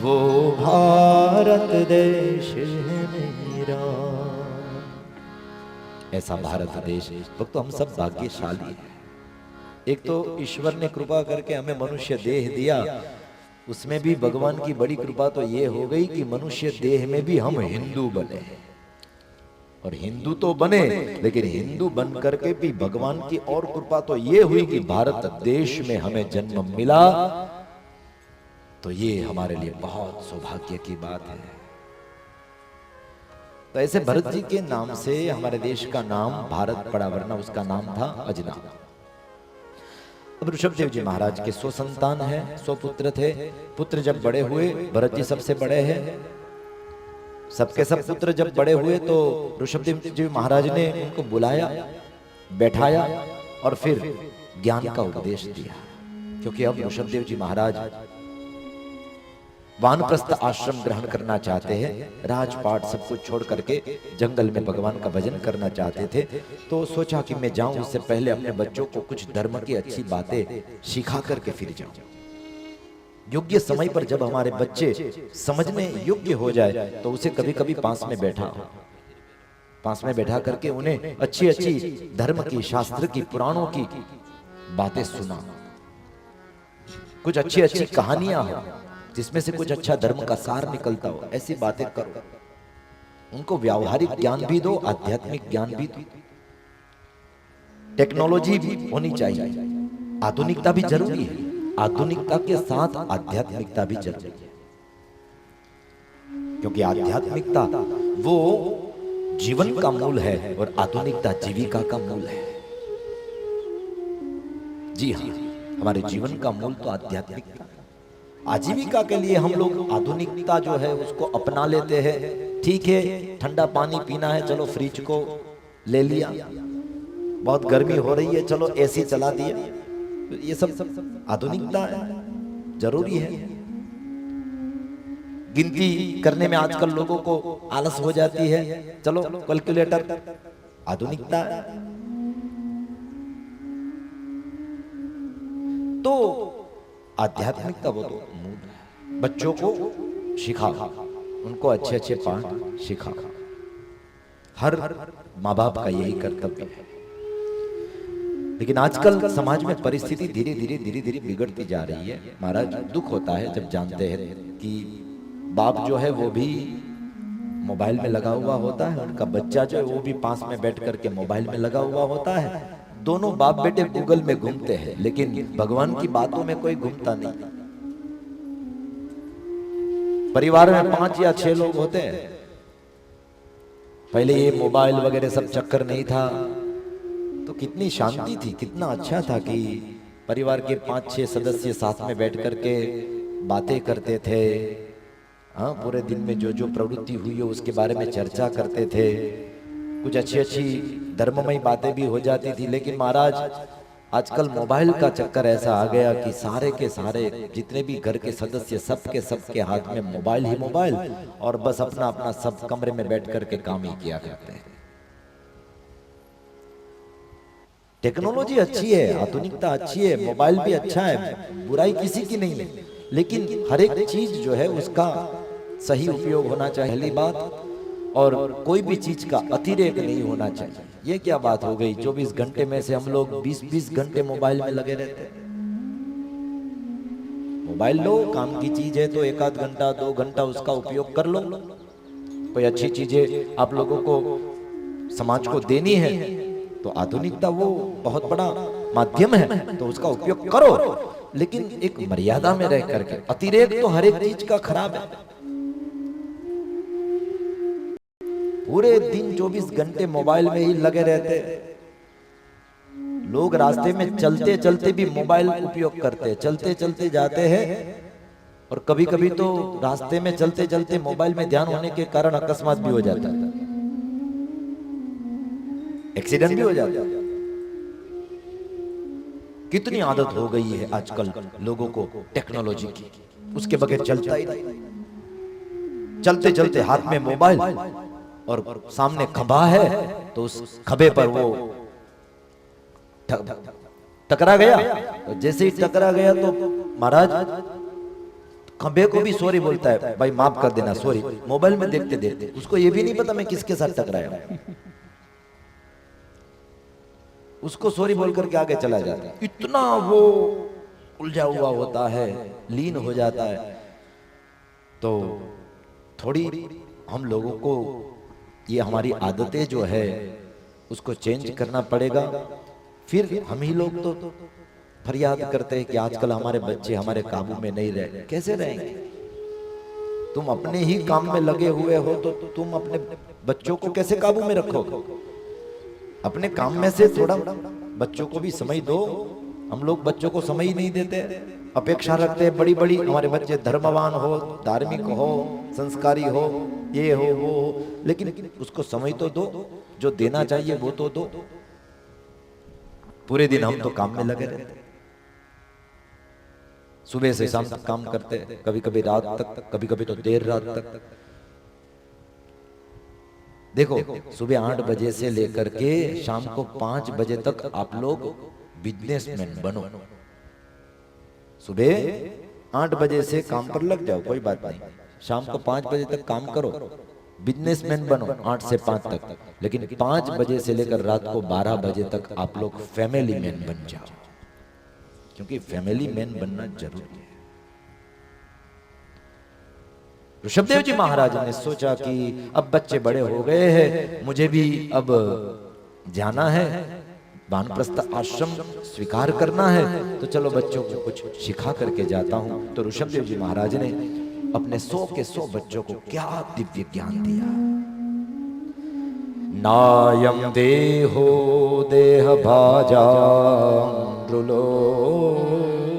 वो भारत देश है मेरा। ऐसा भारत देश। भक्तों, हम सब भाग्यशाली हैं। एक तो ईश्वर ने कृपा करके हमें मनुष्य देह दिया, उसमें भी भगवान की बड़ी कृपा तो ये हो गई कि मनुष्य देह में भी हम हिंदू बने। और हिंदू तो बने, लेकिन हिंदू बन करके भी भगवान की और कृपा तो ये हुई कि भारत देश में हमें जन्म मिला। तो ये हमारे लिए बहुत सौभाग्य की बात है। तो ऐसे भरत जी के नाम से हमारे देश का नाम भारत पड़ा, वरना उसका नाम था अजना। अब ऋषभदेव जी महाराज के 100 संतान है, 100 पुत्र थे। पुत्र जब बड़े हुए, भरत जी सबसे बड़े हैं, सबके सब पुत्र जब बड़े हुए तो ऋषभदेव जी महाराज ने उनको बुलाया, बैठाया और फिर ज्ञान का उपदेश दिया। क्योंकि अब ऋषभदेव जी महाराज वानप्रस्थ आश्रम ग्रहण करना चाहते हैं, राजपाट सब कुछ छोड़ करके जंगल में भगवान का भजन करना चाहते थे। तो सोचा कि मैं जाऊं, उससे पहले अपने बच्चों को कुछ धर्म की अच्छी बातें सिखा करके फिर जाऊं। योग्य समय पर जब हमारे बच्चे समझने योग्य हो जाए तो उसे कभी कभी पास में बैठा करके उन्हें अच्छी अच्छी धर्म की, शास्त्र की, पुराणों की बातें सुना, कुछ अच्छी अच्छी कहानियां हो जिसमें से कुछ अच्छा धर्म का सार निकलता हो, ऐसी बातें करो। उनको व्यावहारिक ज्ञान भी दो, आध्यात्मिक ज्ञान भी दो। टेक्नोलॉजी भी होनी चाहिए, आधुनिकता भी जरूरी है, आधुनिकता के साथ आध्यात्मिकता भी जरूरी है। क्योंकि आध्यात्मिकता वो जीवन का मूल है और आधुनिकता जीविका का मूल है। जी हाँ, हमारे जीवन का मूल तो आध्यात्मिकता। आजीविका के लिए हम लोग आधुनिकता जो है उसको अपना लेते हैं। ठीक है, ठंडा पानी पीना है, चलो फ्रिज को ले लिया, बहुत गर्मी हो रही है, चलो एसी चला दिया। ये सब आधुनिकता है, जरूरी है। गिनती करने में आजकल लोगों को आलस हो जाती है, चलो कैलकुलेटर, आधुनिकता है। तो आध्यात्मिकता वो तो मूल है। बच्चों को सिखा, उनको अच्छे अच्छे पाठ सिखा, हर माँ बाप का यही कर्तव्य है। लेकिन आजकल समाज में परिस्थिति धीरे धीरे बिगड़ती जा रही है। महाराज, दुख होता है जब जानते हैं कि बाप जो है वो भी मोबाइल में लगा हुआ होता है, उनका बच्चा जो है वो भी पास में बैठ करके मोबाइल में लगा हुआ होता है। दोनों बाप बेटे गूगल में घूमते हैं, लेकिन भगवान की बातों में कोई घूमता नहीं। परिवार में 5 या 6 लोग होते हैं। पहले ये मोबाइल वगैरह सब चक्कर नहीं था तो कितनी शांति थी, कितना अच्छा था कि परिवार के 5-6 सदस्य साथ में बैठ करके बातें करते थे। हाँ, पूरे दिन में जो जो प्रवृत्ति हुई हो उसके बारे में चर्चा करते थे। कुछ अच्छी अच्छी धर्ममयी बातें भी हो जाती थी। लेकिन महाराज, आजकल मोबाइल का चक्कर ऐसा आ गया कि सारे के सारे जितने भी घर के सदस्य सबके हाथ में मोबाइल ही मोबाइल, और बस अपना अपना सब कमरे में बैठ करके काम ही किया करते हैं। टेक्नोलॉजी अच्छी है, आधुनिकता अच्छी है, मोबाइल भी अच्छा है, बुराई किसी की नहीं है, लेकिन हर एक चीज जो है उसका सही उपयोग होना चाहिए, पहली बात। और कोई भी चीज का अतिरेक नहीं होना चाहिए। ये क्या बात हो गई, 24 घंटे में से हम लोग 20-20 घंटे मोबाइल में लगे रहते हैं। मोबाइल लो, काम की चीज है तो 1-आध घंटा 2 घंटा उसका उपयोग कर लो। कोई अच्छी चीजें आप लोगों को समाज को देनी है तो आधुनिकता वो बहुत बड़ा माध्यम है, तो उसका उपयोग करो, लेकिन एक मर्यादा में रह करके। अतिरेक तो हर एक चीज का खराब है। पूरे दिन 24 घंटे मोबाइल में ही लगे रहते। लोग रास्ते में चलते चलते भी मोबाइल उपयोग करते हैं, चलते चलते जाते हैं, और कभी कभी तो रास्ते में चलते चलते मोबाइल में ध्यान होने के कारण अकस्मात भी हो जाता है, एक्सीडेंट भी हो जाता है। कितनी आदत हो गई है आजकल लोगों को टेक्नोलॉजी की, उसके बगैर चलता ही नहीं। चलते चलते हाथ में मोबाइल और सामने खंभा है तो उस खंभे पर वो टकरा गया, तो जैसे ही टकरा गया तो महाराज खंभे को भी सॉरी बोलता है, भाई माफ कर देना, सॉरी। मोबाइल में देखते देखते उसको ये भी नहीं पता मैं किसके साथ टकराया, उसको सॉरी बोल करके आगे चला जाता है। इतना वो उलझा हुआ होता है, लीन हो जाता है। तो थोड़ी हम लोगों को ये हमारी आदतें जो है उसको चेंज करना पड़ेगा। फिर हम ही लोग तो फरियाद करते हैं कि आजकल हमारे बच्चे हमारे काबू में नहीं रहे। कैसे रहेंगे? तुम अपने ही काम में लगे हुए हो तो तुम अपने बच्चों को कैसे काबू में रखोगे? अपने काम में से थोड़ा बच्चों को भी समय दो। हम लोग बच्चों को समय ही नहीं देते, अपेक्षा रखते हैं बड़ी बड़ी हमारे बच्चे धर्मवान हो, धार्मिक हो, संस्कारी हो, ये हो वो हो, लेकिन उसको समय तो दो, जो देना चाहिए वो तो दो। पूरे दिन हम तो काम में लगे रहते, सुबह से शाम तक काम करते, कभी कभी रात तक, कभी कभी तो देर रात तक। देखो, सुबह 8 बजे से लेकर के शाम को 5 बजे तक आप लोग बिजनेसमैन बनो। सुबह 8 बजे से काम पर लग जाओ, कोई बात नहीं, शाम को 5 बजे तक काम करो, बिजनेसमैन बनो 8 से 5 तक। लेकिन 5 बजे से लेकर रात को 12 बजे तक आप लोग फैमिली मैन बन जाओ, क्योंकि फैमिली मैन बनना जरूरी है। ऋषभदेव जी महाराज ने सोचा कि अब बच्चे बड़े हो गए हैं, मुझे भी अब जाना है, वानप्रस्थ आश्रम स्वीकार करना है, तो चलो बच्चों को कुछ सिखा करके जाता हूं। तो ऋषभदेव जी महाराज ने अपने 100 के 100 बच्चों को क्या दिव्य ज्ञान दिया। नायम देहो देह भाजा नृलोके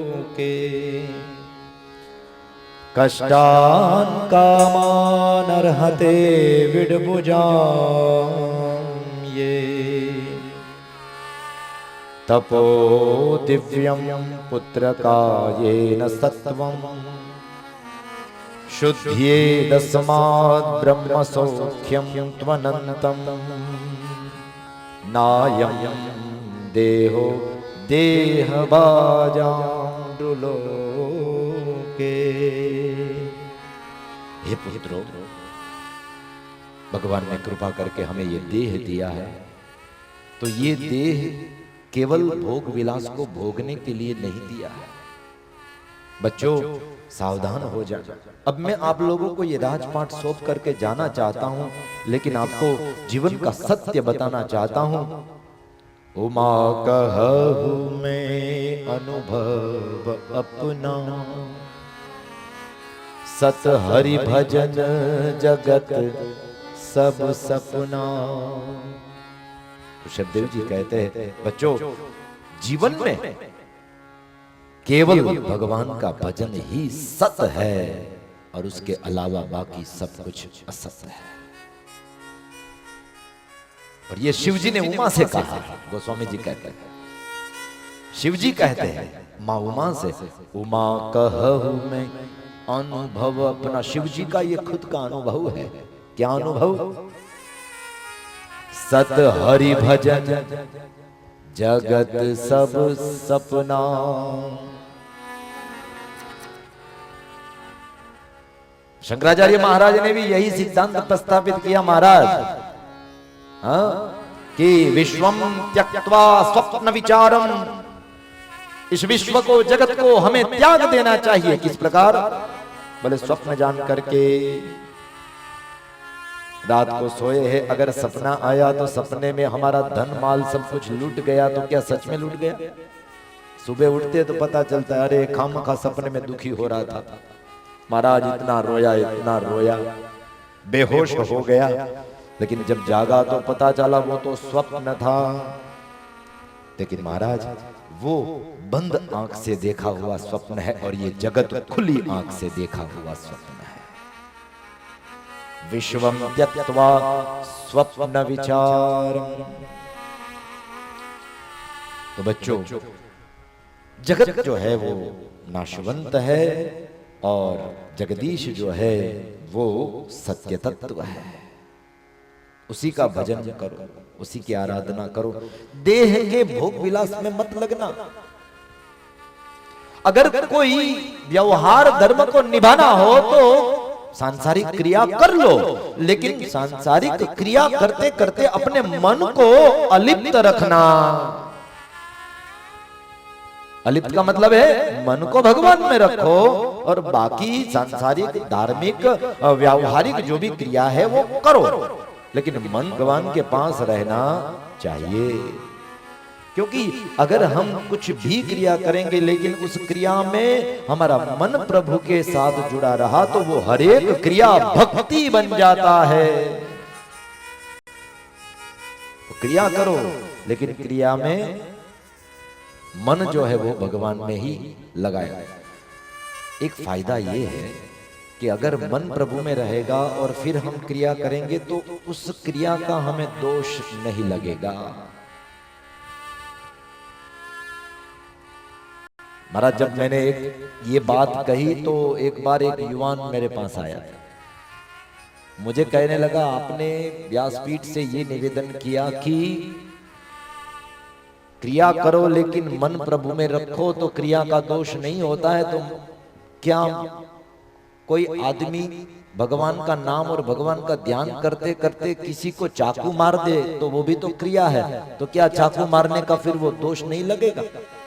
कष्टान् कामान् अर्हते विड्भुजां ये तपो दिव्यं पुत्रकायेन सत्वं शुद्ध्ये तस्मात् ब्रह्म सौख्यं त्वनन्तं नायं देहो देहबाजां नृलोके। हे पुत्रों, भगवान ने कृपा करके हमें ये देह दिया है, तो ये देह केवल भोग विलास को भोगने के लिए नहीं दिया है। बच्चों सावधान हो जाए। अब मैं आप लोगों को ये राजपाट सौंप करके जाना चाहता हूं, लेकिन आपको जीवन का सत्य बताना चाहता हूं। उमा कहूं मैं अनुभव अपना, सत हरि भजन जगत सब सपना। ऋषभदेव जी कहते हैं, बच्चों जीवन में केवल भगवान का भजन ही सत है और उसके अलावा बाकी सब कुछ असत है। और ये शिव जी ने उमा से कहा, गोस्वामी जी कहते हैं, शिव जी कहते हैं मां उमा से, उमा कहूं मैं अनुभव अपना। शिव जी का ये खुद का अनुभव है। क्या अनुभव? सत हरि भजन जगत सब सपना। शंकराचार्य महाराज ने भी यही सिद्धांत प्रस्तावित किया महाराज, कि विश्वम त्यक्त्वा स्वप्न विचारम, इस विश्व को जगत को हमें त्याग देना चाहिए। किस प्रकार? बोले स्वप्न जान करके रात को सोए हैं, अगर सपना आया तो सपने में हमारा धन माल सब कुछ लूट गया, तो क्या सच में लूट गया? सुबह उठते तो पता चलता है अरे खामखा सपने में दुखी हो रहा था, महाराज इतना रोया, बेहोश हो गया। लेकिन जब जागा तो पता चला वो तो स्वप्न था। लेकिन महाराज वो बंद आंख से देखा हुआ स्वप्न है और ये जगत खुली आंख से देखा हुआ स्वप्न है। विश्वम त्यक्त्वा स्वप्न विचारम। तो बच्चों जगत जो है वो नाशवंत है और जगदीश जो है वो सत्य तत्व है। उसी का भजन करो, उसी की आराधना करो। देह के भोग विलास में मत लगना। अगर कोई व्यवहार धर्म को निभाना हो तो सांसारिक क्रिया कर लो, लेकिन सांसारिक क्रिया करते करते अपने मन को अलिप्त रखना। अलिप्त का मतलब है मन को भगवान में रखो और बाकी सांसारिक धार्मिक व्यावहारिक जो भी क्रिया है वो करो, लेकिन मन भगवान के पास रहना चाहिए। क्योंकि अगर हम कुछ भी क्रिया करेंगे लेकिन उस क्रिया में हमारा मन प्रभु के साथ जुड़ा रहा तो वो हर एक क्रिया भक्ति बन जाता है। तो क्रिया करो लेकिन क्रिया में मन जो है वो भगवान में ही लगाए। एक फायदा ये है कि अगर मन प्रभु में रहेगा और फिर हम क्रिया करेंगे तो उस क्रिया का हमें दोष नहीं लगेगा। महाराज जब मैंने ये बात कही तो एक बार एक युवान मेरे पास आया, मुझे कहने लगा आपने व्यासपीठ से ये निवेदन किया कि क्रिया करो लेकिन मन प्रभु में रखो तो क्रिया का दोष नहीं होता है। तो क्या कोई आदमी भगवान का नाम और भगवान का ध्यान करते करते किसी को चाकू मार दे तो वो भी तो क्रिया है, तो क्या चाकू मारने का फिर वो दोष नहीं लगेगा?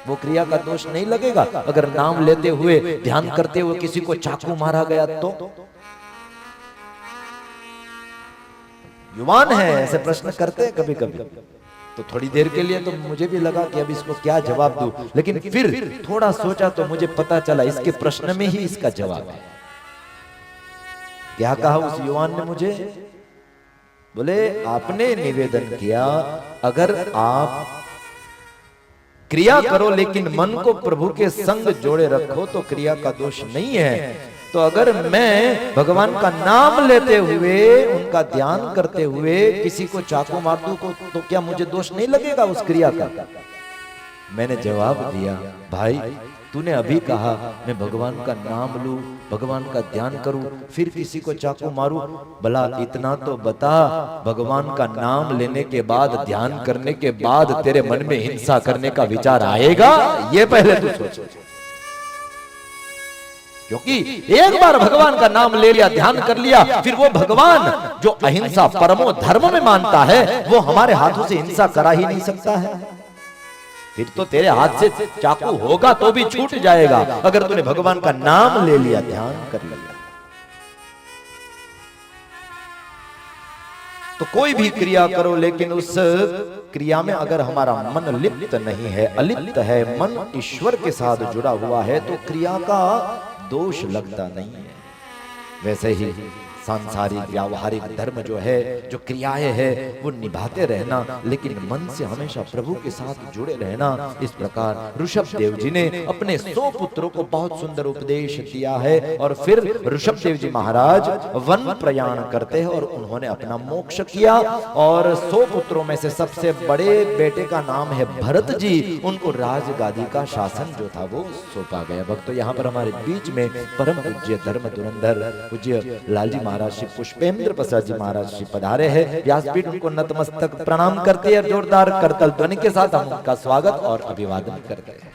वो क्रिया का दोष नहीं लगेगा? अगर नाम लेते हुए ध्यान करते हुए किसी को चाकू मारा गया तो? युवान है ऐसे प्रश्न करते हैं कभी कभी। तो थोड़ी देर के लिए तो मुझे भी लगा कि अब इसको क्या जवाब दूं, लेकिन फिर थोड़ा सोचा तो मुझे पता चला इसके प्रश्न में ही इसका जवाब है। क्या कहा उस युवान ने मुझे? बोले आपने निवेदन किया अगर आप क्रिया करो लेकिन मन को प्रभु के संग जोड़े रखो तो क्रिया का दोष नहीं है। तो अगर मैं भगवान का नाम लेते हुए, उनका ध्यान करते हुए किसी को चाकू मार दूं तो क्या मुझे दोष नहीं लगेगा उस क्रिया का? मैंने जवाब दिया, भाई तूने अभी कहा मैं भगवान का नाम लूं, भगवान का ध्यान करूं, फिर किसी को चाकू मारूं। भला इतना तो बता, भगवान का नाम लेने के बाद, ध्यान करने के बाद तेरे मन में हिंसा करने का विचार आएगा? ये पहले तू सोच। क्योंकि एक बार भगवान का नाम ले लिया, ध्यान कर लिया, फिर वो भगवान जो अहिंसा परमो धर्म में मानता है, वो हमारे हाथों से हिंसा करा ही नहीं सकता है। फिर तो तेरे हाथ से चाकू होगा तो भी छूट जाएगा, अगर तूने भगवान का नाम ले लिया, ध्यान कर लिया। तो कोई भी क्रिया करो लेकिन उस क्रिया में अगर हमारा मन लिप्त नहीं है, अलिप्त है, मन ईश्वर के साथ जुड़ा हुआ है, तो क्रिया का दोष लगता नहीं है। वैसे ही सांसारिक व्यावहारिक धर्म जो है, जो क्रियाएं है, वो निभाते रहना, लेकिन मन से हमेशा प्रभु के साथ जुड़े रहना। इस प्रकार ऋषभ देव जी ने अपने 100 पुत्रों को बहुत सुंदर उपदेश दिया है। और फिर ऋषभ देव जी महाराज वन प्रयाण करते हैं और उन्होंने अपना मोक्ष किया। और 100 पुत्रों में से सबसे बड़े बेटे का नाम है भरत जी। उनको राजगादी का शासन जो था वो सौंपा गया। भक्तों, यहाँ पर हमारे बीच में परम पूज्य धर्म धुरंधर पूज्य लालजी महाराज श्री पुष्पेंद्र प्रसाद जी महाराज श्री पधारे हैं। व्यासपीठ उनको नतमस्तक प्रणाम करते हैं। जोरदार करतल ध्वनि के साथ हम उनका स्वागत और अभिवादन करते हैं।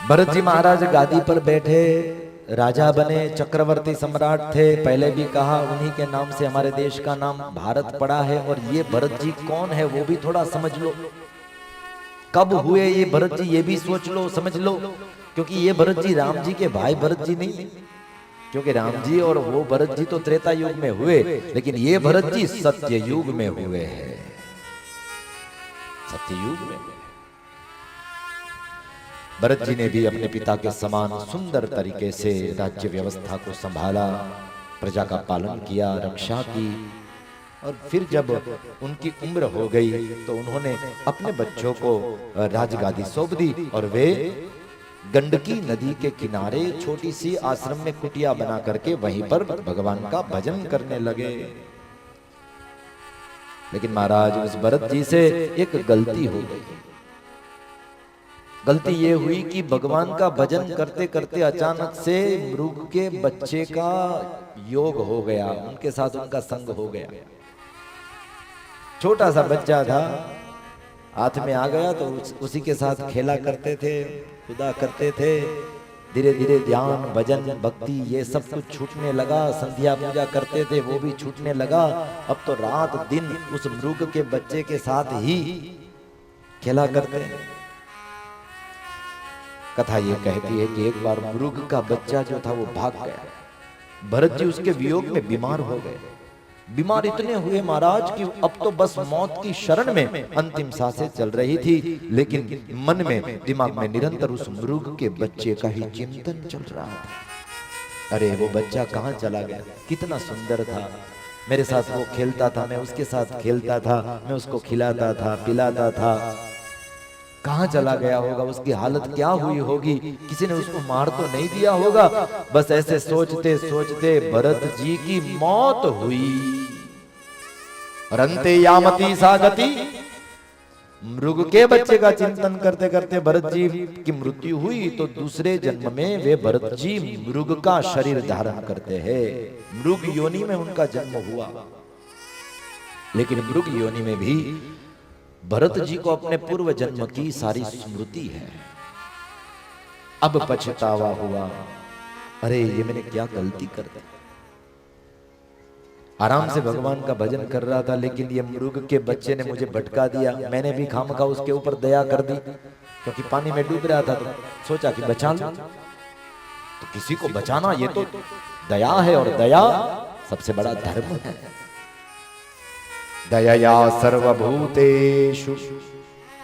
भरत जी महाराज गादी पर बैठे, राजा बने, चक्रवर्ती सम्राट थे। पहले भी कहा उन्हीं के नाम से हमारे देश का नाम भारत पड़ा है। और ये भरत जी कौन है वो भी थोड़ा समझ लो, कब हुए ये भरत जी ये भी सोच लो, समझ लो। क्योंकि ये भरत जी राम जी के भाई भरत जी नहीं, क्योंकि राम जी और वो भरत जी तो त्रेता युग में हुए, लेकिन ये भरत जी सत्य युग में हुए हैं, सत्य युग में। भरत जी ने भी अपने पिता के समान सुंदर तरीके से राज्य व्यवस्था को संभाला, प्रजा का पालन किया, रक्षा की। और फिर जब उनकी उम्र हो गई तो उन्होंने अपने बच्चों को राजगादी सौंप दी और वे गंडकी नदी के किनारे छोटी सी आश्रम में कुटिया बना करके वहीं पर भगवान का भजन करने लगे। लेकिन महाराज उस भरत जी से एक गलती हो गई। गलती ये हुई कि भगवान का भजन करते करते अचानक से मृग के बच्चे का योग हो गया, उनके साथ उनका संग हो गया। छोटा सा बच्चा था, हाथ में आ गया तो उसी के साथ खेला करते थे, खुदा करते थे। धीरे धीरे ध्यान, भजन, भक्ति ये सब कुछ छूटने लगा। संध्या पूजा करते थे वो भी छूटने लगा। अब तो रात दिन उस मृग के बच्चे के साथ ही खेला करते हैं। कथा ये कहती है कि एक बार मृग का बच्चा जो था वो भाग गया। भरत जी उसके वियोग में बीमार हो गए। बीमार इतने हुए महाराज कि अब तो बस मौत की शरण में अंतिम सांसें चल रही थी। लेकिन मन में, दिमाग में निरंतर उस मृग के बच्चे का ही चिंतन चल रहा था। अरे वो बच्चा कहाँ चला गया, कितना सुंदर था, मेरे साथ वो खेलता था, मैं उसके साथ खेलता था, मैं उसको खिलाता था, पिलाता था। कहाँ चला गया होगा, उसकी हालत क्या हुई होगी, किसी ने उसको मार तो नहीं दिया होगा। बस ऐसे सोचते सोचते भरत जी की मौत हुई। रंते यामती सागति, मृग के बच्चे का चिंतन करते करते भरत जी की मृत्यु हुई। तो दूसरे जन्म में वे भरत जी मृग का शरीर धारण करते हैं। मृग योनि में उनका जन्म हुआ। लेकिन मृग योनि में भी भरत जी को अपने पूर्व जन्म की सारी स्मृति है। अब पछतावा हुआ, अरे ये मैंने क्या गलती कर दी। आराम से भगवान का भजन कर रहा था, लेकिन ये मृग के बच्चे ने मुझे भटका दिया। मैंने भी खामखा उसके ऊपर दया कर दी, क्योंकि पानी में डूब रहा था। तो सोचा कि बचा लूं। तो किसी को बचाना ये तो दया है, और दया सबसे बड़ा धर्म है। दया सर्वभूतेषु,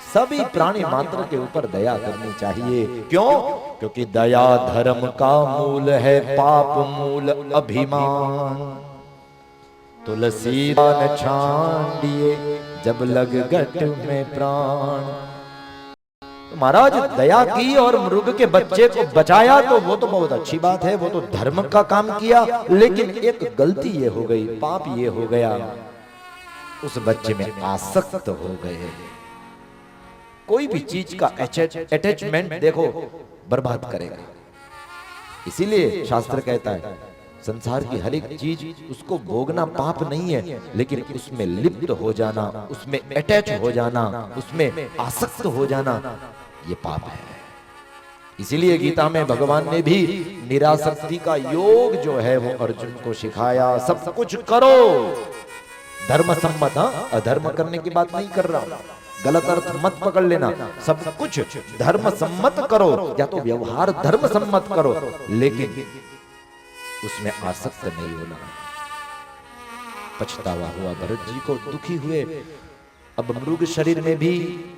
सभी प्राणी मात्र के ऊपर दया करनी चाहिए। क्यों? क्योंकि दया धर्म का मूल है, पाप मूल अभिमान। तुलसीदान छांडिए जब लग गट में प्राण। तो महाराज दया की और मृग के बच्चे को बचाया तो वो तो बहुत अच्छी बात है, वो तो धर्म का काम किया। लेकिन एक गलती ये हो गई, पाप ये हो गया, उस बच्चे में आसक्त हो गए। कोई भी चीज का अटैचमेंट देखो बर्बाद करेगा। इसीलिए शास्त्र कहता है संसार की हर एक चीज उसको भोगना पाप नहीं है, लेकिन उसमें लिप्त हो जाना, उसमें अटैच हो जाना, उसमें आसक्त हो जाना, ये पाप है। इसीलिए गीता में भगवान ने भी निरासक्ति का योग जो है वो अर्जुन को सिखाया। सब कुछ करो धर्म सम्मत, अधर्म करने की बात नहीं कर रहा हूं, गलत अर्थ मत पकड़ लेना। सब कुछ धर्म सम्मत करो, या तो व्यवहार धर्म सम्मत करो, लेकिन उसमें आसक्त नहीं होना। पछतावा हुआ भरत जी को, दुखी हुए। अब मृग शरीर में भी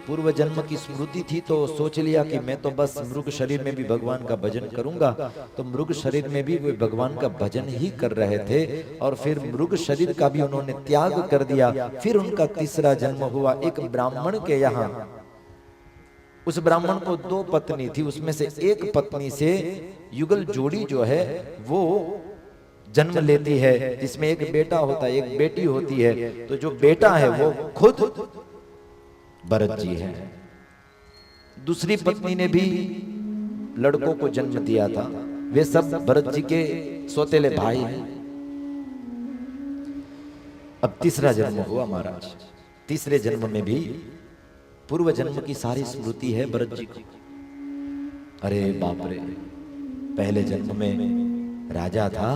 पूर्व जन्म की स्मृति थी, तो सोच लिया कि मैं तो बस मृग शरीर में भी भगवान का भजन करूंगा। तो मृग शरीर में भी वे भगवान का भजन ही कर रहे थे, और फिर मृग शरीर का भी उन्होंने त्याग कर दिया। फिर उनका तीसरा जन्म हुआ एक ब्राह्मण के यहाँ। उस ब्राह्मण को 2 पत्नी थी, उसमें से एक पत्नी से युगल जोड़ी जो है वो जन्म लेती है, जिसमें एक बेटा होता है, एक बेटी होती है। तो जो बेटा है वो खुद भरत जी है। दूसरी पत्नी ने भी लड़कों को जन्म दिया था, वे सब भरत जी के सौतेले भाई हैं। अब तीसरा जन्म हुआ महाराज। तीसरे जन्म में भी पूर्व जन्म की सारी स्मृति है भरत जी को। अरे बाप रे, पहले जन्म में राजा था,